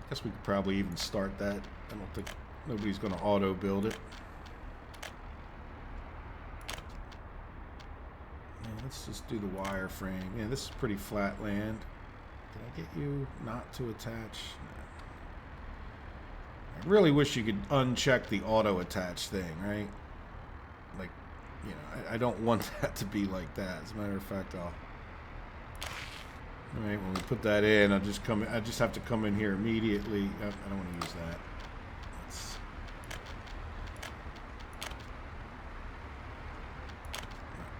I guess we could probably even start that. I don't think nobody's going to auto build it. Let's just do the wireframe. Yeah, this is pretty flat land. Can I get you not to attach? No. I really wish you could uncheck the auto attach thing, right? Like, you know, I don't want that to be like that. As a matter of fact, all right, when we put that in, I just have to come in here immediately. I don't want to use that. Let's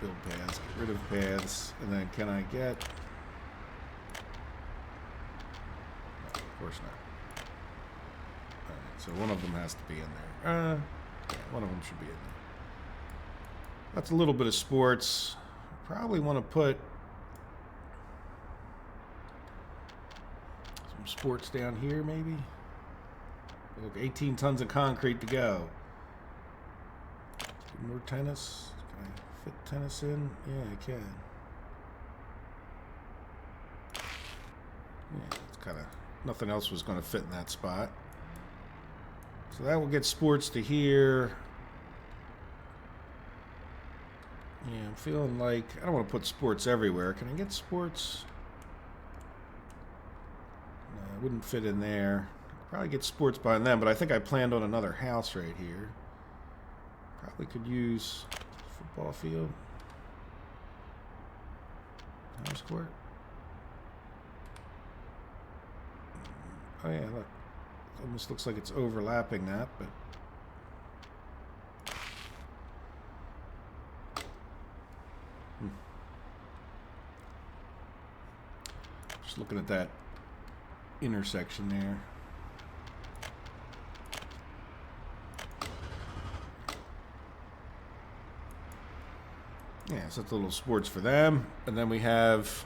build paths, get rid of paths, and then can I get? No, of course not. All right, so one of them has to be in there. Yeah, one of them should be in there. That's a little bit of sports. Probably want to put some sports down here, maybe. Look, 18 tons of concrete to go. More tennis. Can I fit tennis in? Yeah, I can. Yeah, it's kind of nothing else was going to fit in that spot. So that will get sports to here. Yeah, I'm feeling like I don't want to put sports everywhere. Can I get sports? No, it wouldn't fit in there. Probably get sports behind them, but I think I planned on another house right here. Probably could use football field. Tennis court. Oh yeah, look. It almost looks like it's overlapping that, but just looking at that intersection there. Yeah, so that's a little sports for them. And then we have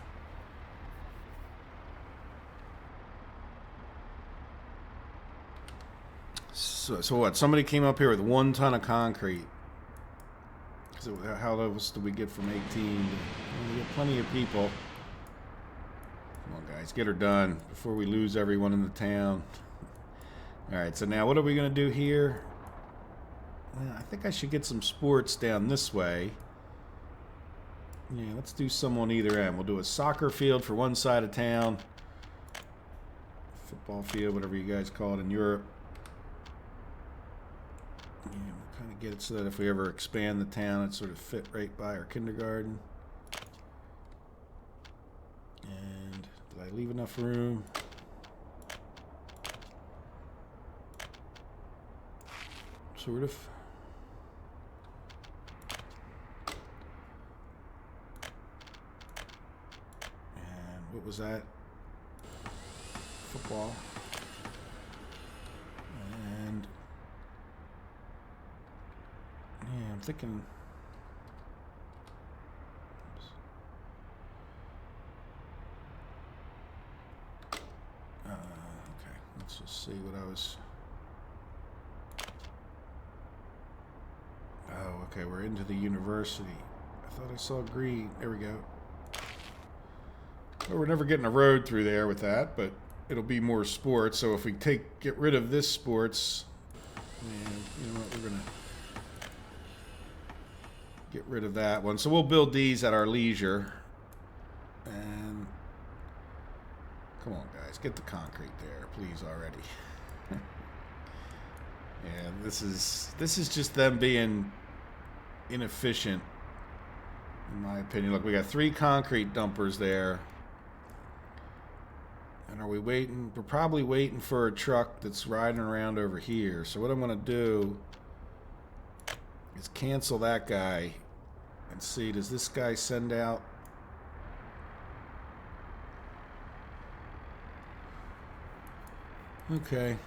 so what? Somebody came up here with 1 ton of concrete. So how else do we get from 18 to, we get plenty of people. Come on, guys, get her done before we lose everyone in the town. All right, so now what are we going to do here? Well, I think I should get some sports down this way. Yeah, let's do some on either end. We'll do a soccer field for one side of town. Football field, whatever you guys call it in Europe. Yeah, we'll kind of get it so that if we ever expand the town, it sort of fit right by our kindergarten. And did I leave enough room? Sort of. And what was that? Football. And yeah, I'm thinking. Okay, let's just see what I was. Oh, okay, we're into the university. I thought I saw green. There we go. Well, we're never getting a road through there with that, but it'll be more sports. So if we get rid of this sports, and you know what, we're gonna get rid of that one. So we'll build these at our leisure. And come on, guys, get the concrete there, please already. And this is just them being inefficient, in my opinion. Look, we got 3 concrete dumpers there. And are we waiting? We're probably waiting for a truck that's riding around over here. So what I'm going to do is cancel that guy and see, does this guy send out? Okay.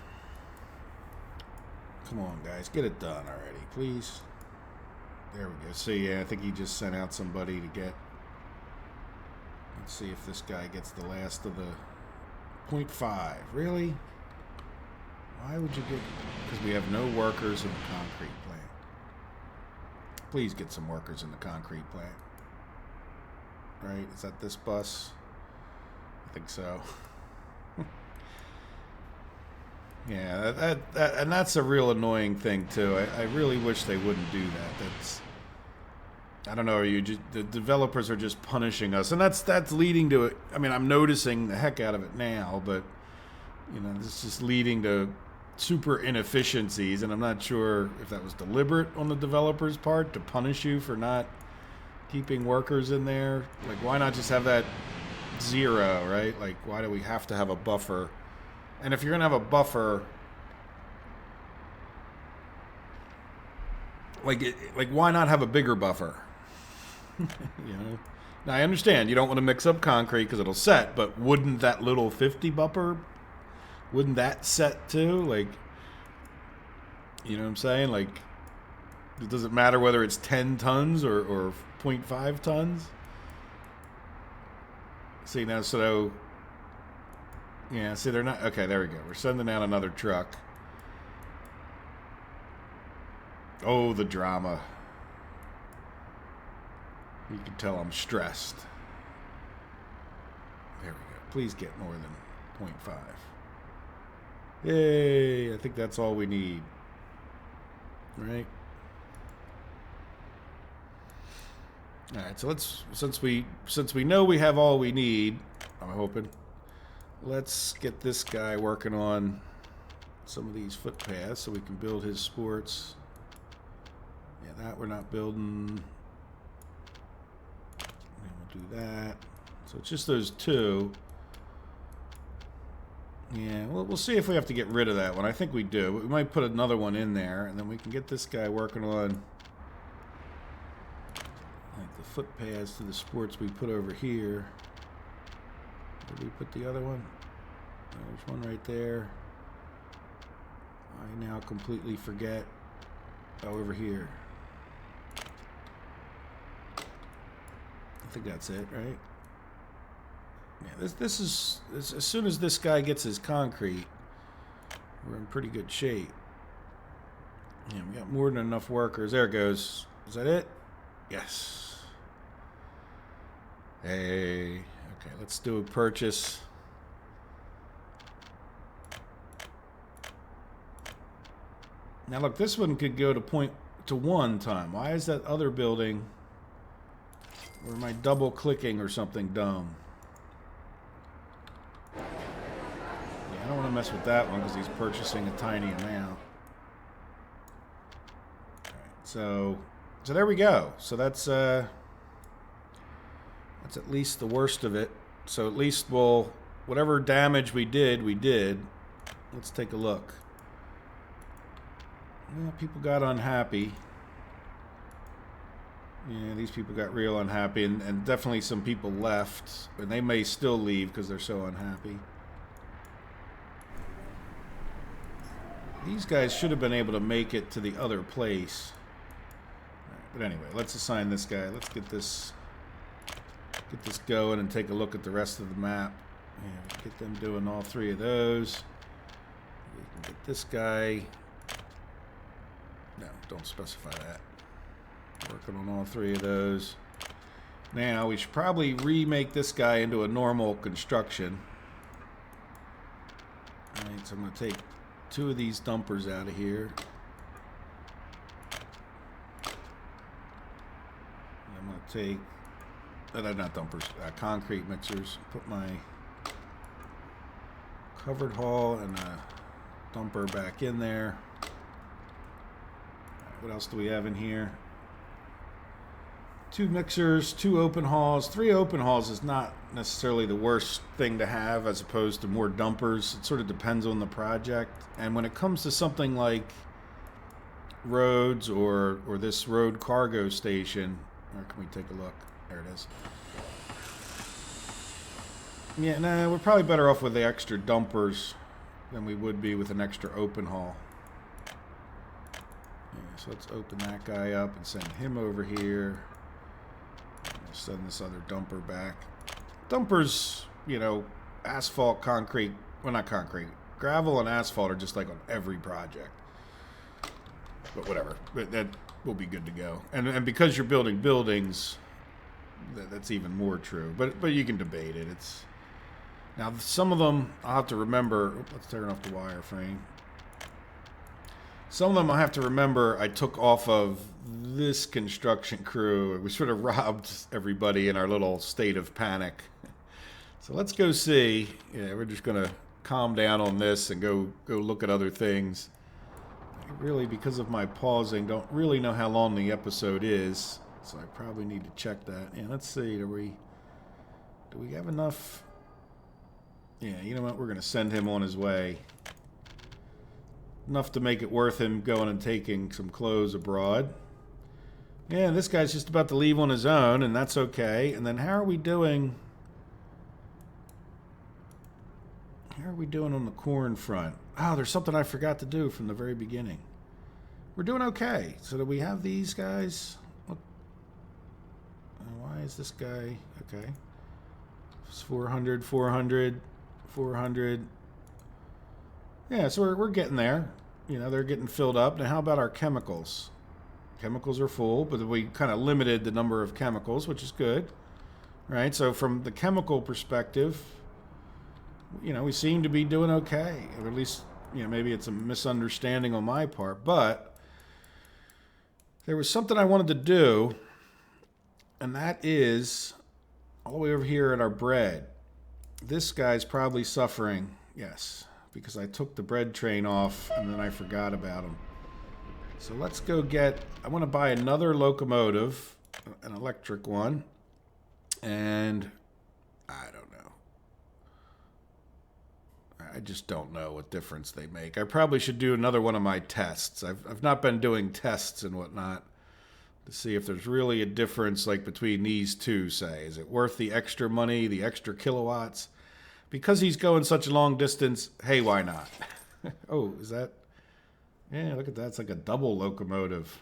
Come on, guys. Get it done already, please. There we go. See, yeah, I think he just sent out somebody to get. Let's see if this guy gets the last of the 0.5. Really? Why would you get... Because we have no workers in the concrete plant. Please get some workers in the concrete plant. Right? Is that this bus? I think so. Yeah, and that's a real annoying thing too. I really wish they wouldn't do that. That's, I don't know. The developers are just punishing us, and that's leading to it. I mean, I'm noticing the heck out of it now, but you know, this is just leading to super inefficiencies, and I'm not sure if that was deliberate on the developer's part to punish you for not keeping workers in there. Like, why not just have that 0, right? Like, why do we have to have a buffer? And if you're gonna have a buffer, like why not have a bigger buffer? You know. Now I understand you don't want to mix up concrete because it'll set, but wouldn't that little 50 buffer? Wouldn't that set too? Like, you know what I'm saying? Like, it doesn't matter whether it's 10 tons or 0.5 tons. See now, so yeah, see they're not okay. There we go. We're sending out another truck. Oh, the drama. You can tell I'm stressed. There we go. Please get more than 0.5. Yay! I think that's all we need. Right? Alright, so let's since we know we have all we need, I'm hoping, let's get this guy working on some of these footpaths so we can build his sports. Yeah, that we're not building. We'll do that. So it's just those 2. Yeah, well, we'll see if we have to get rid of that one. I think we do. But we might put another one in there, and then we can get this guy working on like the footpaths to the sports we put over here. Where did we put the other one? Oh, there's one right there. I now completely forget. Oh, over here. I think that's it, right? Yeah, this is as soon as this guy gets his concrete, we're in pretty good shape. Yeah, we got more than enough workers. There it goes. Is that it? Yes. Hey. Okay, let's do a purchase. Now look, this one could go to 1 time. Why is that other building? Or am I double clicking or something dumb? Yeah, I don't want to mess with that one because he's purchasing a tiny amount. Alright, so there we go. So that's at least the worst of it. So at least we'll, whatever damage we did. Let's take a look. Yeah, people got unhappy. Yeah, these people got real unhappy, and definitely some people left, and they may still leave because they're so unhappy. These guys should have been able to make it to the other place. Right, but anyway, let's assign this guy. Let's get this going and take a look at the rest of the map. Yeah, get them doing all 3 of those. We can get this guy. No, don't specify that. Working on all 3 of those. Now, we should probably remake this guy into a normal construction. Alright, so I'm going to take 2 of these dumpers out of here. I'm going to take... they're not dumpers, concrete mixers. Put my covered haul and a dumper back in there. Alright, what else do we have in here? 2 mixers, 2 open hauls. 3 open hauls is not necessarily the worst thing to have as opposed to more dumpers. It sort of depends on the project. And when it comes to something like roads or this road cargo station, where can we take a look? There it is. Yeah, nah, we're probably better off with the extra dumpers than we would be with an extra open haul. Yeah, so let's open that guy up and send him over here. Send this other dumper back. Dumpers, you know, asphalt, concrete, well, not concrete, gravel and asphalt are just like on every project. But whatever, that will be good to go. And because you're building buildings, that's even more true. But you can debate it. It's now some of them I'll have to remember. Let's turn off the wireframe. Some of them I have to remember I took off of this construction crew. We sort of robbed everybody in our little state of panic. So let's go see. Yeah, we're just going to calm down on this and go look at other things. I really, because of my pausing, don't really know how long the episode is, so I probably need to check that. And let's see, do we have enough? Yeah, you know what? We're going to send him on his way. Enough to make it worth him going and taking some clothes abroad. Yeah, this guy's just about to leave on his own, and that's okay. And then how are we doing? How are we doing on the corn front? Oh, there's something I forgot to do from the very beginning. We're doing okay. So do we have these guys? What? Why is this guy? Okay. It's 400, 400, 400. Yeah, so we're getting there. You know, they're getting filled up. Now, how about our chemicals? Chemicals are full, but we kind of limited the number of chemicals, which is good. Right? So from the chemical perspective, you know, we seem to be doing okay. Or at least, you know, maybe it's a misunderstanding on my part. But there was something I wanted to do, and that is all the way over here at our bread. This guy's probably suffering, yes, because I took the bread train off and then I forgot about him. So let's go get, I want to buy another locomotive, an electric one, and I don't know. I just don't know what difference they make. I probably should do another one of my tests. I've not been doing tests and whatnot to see if there's really a difference like between these two, say. Is it worth the extra money, the extra kilowatts? Because he's going such a long distance, hey, why not? Oh, is that? Yeah, look at that. It's like a double locomotive.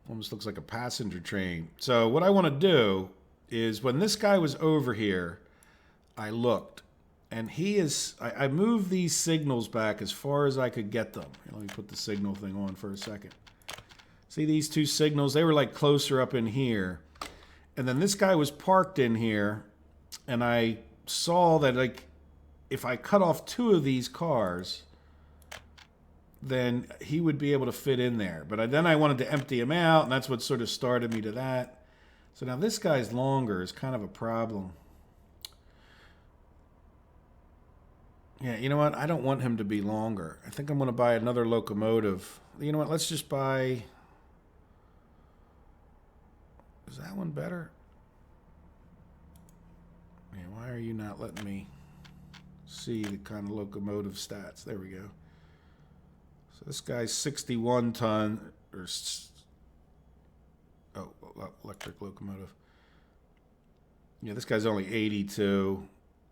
Almost looks like a passenger train. So what I want to do is when this guy was over here, I looked. And he is, I moved these signals back as far as I could get them. Let me put the signal thing on for a second. See these two signals? They were like closer up in here. And then this guy was parked in here. And I saw that like if I cut off two of these cars, then he would be able to fit in there. But then I wanted to empty him out, and that's what sort of started me to that. So now this guy's longer is kind of a problem. Yeah, you know what? I don't want him to be longer. I think I'm going to buy another locomotive. You know what? Let's just buy... Is that one better? Yeah, why are you not letting me see the kind of locomotive stats? There we go. So this guy's 61 ton, or... Oh, electric locomotive. Yeah, this guy's only 82.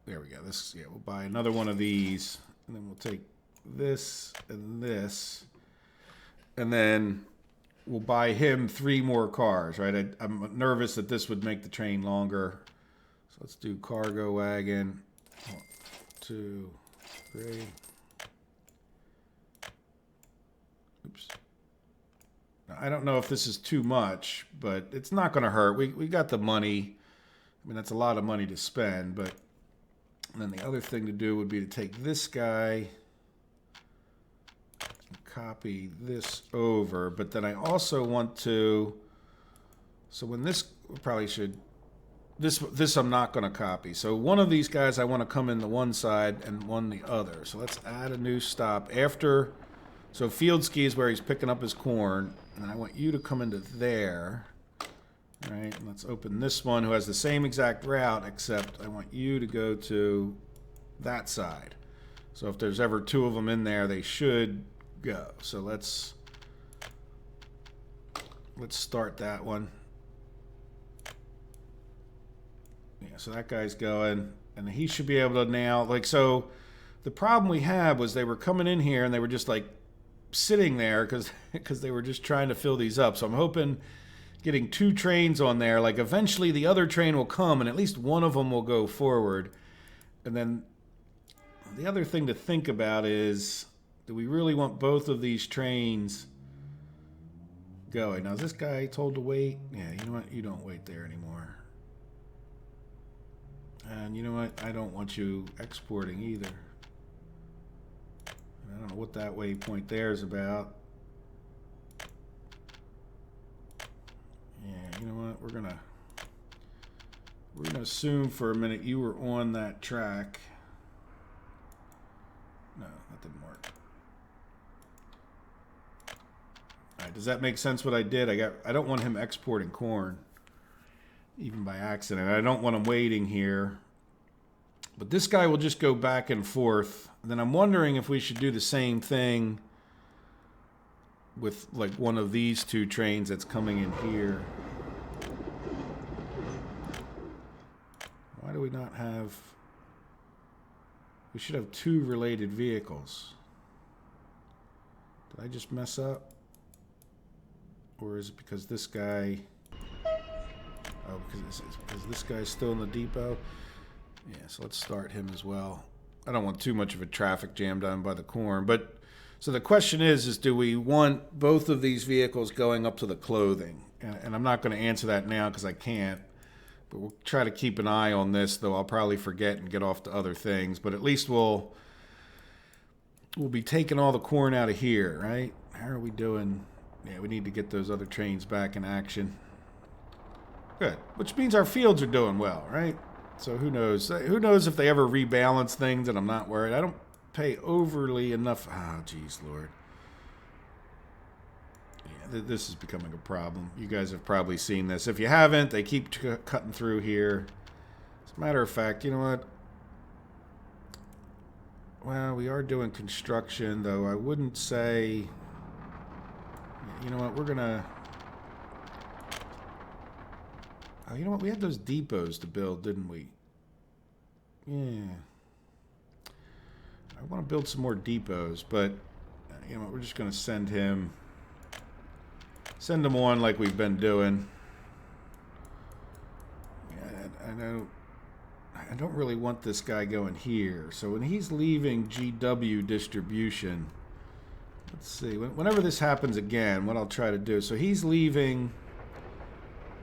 There we go. This, yeah, we'll buy another one of these, and then we'll take this, and then we'll buy him 3 more cars, right? I'm nervous that this would make the train longer. So let's do cargo wagon. 1, 2, 3. Oops. Now, I don't know if this is too much, but it's not going to hurt. We got the money. I mean, that's a lot of money to spend, but... And then the other thing to do would be to take this guy and copy this over. But then I also want to... So when this... We probably should... This I'm not going to copy. So one of these guys I want to come in the one side and one the other. So let's add a new stop after... So field ski is where he's picking up his corn. And I want you to come into there. All right, and let's open this one who has the same exact route, except I want you to go to that side. So if there's ever 2 of them in there, they should go. So let's start that one. Yeah, so that guy's going, and he should be able to now, like, so the problem we had was they were coming in here and they were just like sitting there because they were just trying to fill these up. So I'm hoping getting 2 trains on there, like eventually the other train will come and at least one of them will go forward. And then the other thing to think about is, do we really want both of these trains going? Now, is this guy told to wait? Yeah, you know what? You don't wait there anymore. And you know what? I don't want you exporting either. I don't know what that waypoint there is about. Yeah, you know what? We're gonna assume for a minute you were on that track. No, that didn't work. All right, does that make sense what I did? I don't want him exporting corn, even by accident. I don't want him waiting here. But this guy will just go back and forth. And then I'm wondering if we should do the same thing with like one of these two trains that's coming in here. Why do we not have... We should have two related vehicles. Did I just mess up? Or is it because this guy... Oh, because this guy's still in the depot? Yeah, so let's start him as well. I don't want too much of a traffic jam down by the corn. But so the question is do we want both of these vehicles going up to the clothing? And I'm not going to answer that now because I can't. But we'll try to keep an eye on this, though I'll probably forget and get off to other things. But at least we'll be taking all the corn out of here, right? How are we doing? Yeah, we need to get those other trains back in action. Good. Which means our fields are doing well, right? So who knows? Who knows if they ever rebalance things, and I'm not worried. I don't pay overly enough. Ah, geez, Lord. Yeah, this is becoming a problem. You guys have probably seen this. If you haven't, they keep cutting through here. As a matter of fact, you know what? Well, we are doing construction, though. I wouldn't say... You know what? We're going to... Oh, you know what? We had those depots to build, didn't we? Yeah. I want to build some more depots, but you know what? We're just going to send him on like we've been doing. Yeah, I know. I don't really want this guy going here. So when he's leaving GW distribution, let's see. Whenever this happens again, what I'll try to do. So he's leaving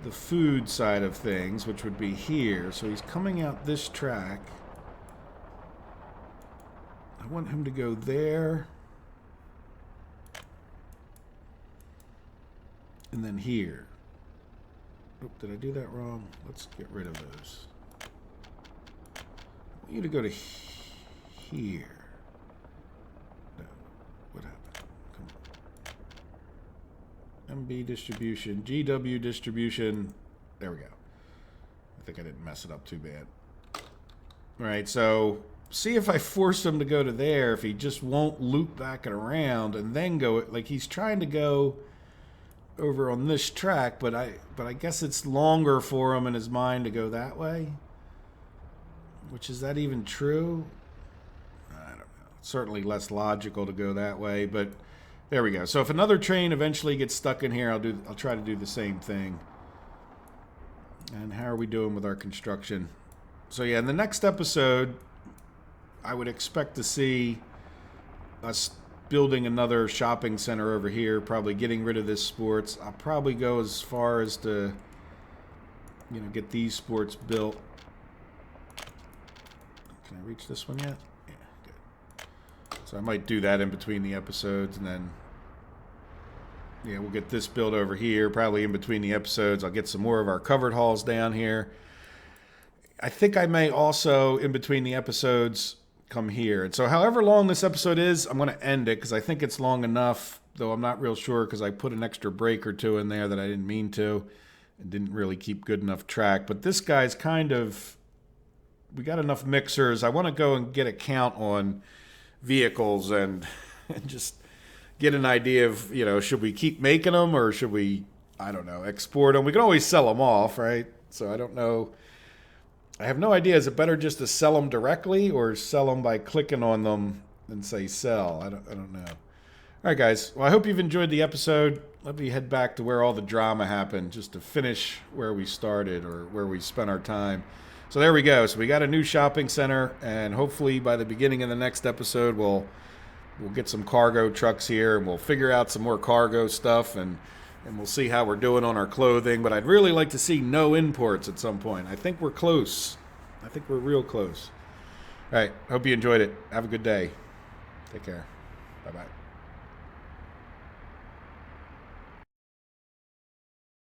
the food side of things, which would be here. So he's coming out this track. I want him to go there. And then here. Oh, did I do that wrong? Let's get rid of those. I want you to go to here. No. What happened? Come on. MB distribution, GW distribution. There we go. I think I didn't mess it up too bad. All right, so see if I force him to go to there, if he just won't loop back and around and then go, like he's trying to go over on this track, but I guess it's longer for him in his mind to go that way. Which, is that even true? I don't know. It's certainly less logical to go that way, but there we go. So if another train eventually gets stuck in here, I'll try to do the same thing. And how are we doing with our construction? So yeah, in the next episode, I would expect to see us building another shopping center over here, probably getting rid of this sports. I'll probably go as far as to, you know, get these sports built. Can I reach this one yet? Yeah, good. So I might do that in between the episodes, and then, yeah, we'll get this built over here, probably in between the episodes. I'll get some more of our covered halls down here. I think I may also, in between the episodes, come here. And so however long this episode is, I'm going to end it because I think it's long enough, though I'm not real sure because I put an extra break or two in there that I didn't mean to and didn't really keep good enough track. But this guy's kind of, we got enough mixers. I want to go and get a count on vehicles and just get an idea of, you know, should we keep making them or should we, I don't know, export them? We can always sell them off, right? So I don't know. I have no idea. Is it better just to sell them directly or sell them by clicking on them and say sell? I don't know. All right, guys. Well, I hope you've enjoyed the episode. Let me head back to where all the drama happened just to finish where we started or where we spent our time. So there we go. So we got a new shopping center, and hopefully by the beginning of the next episode, we'll get some cargo trucks here, and we'll figure out some more cargo stuff, and we'll see how we're doing on our clothing. But I'd really like to see no imports at some point. I think we're close. I think we're real close. All right. Hope you enjoyed it. Have a good day. Take care. Bye-bye.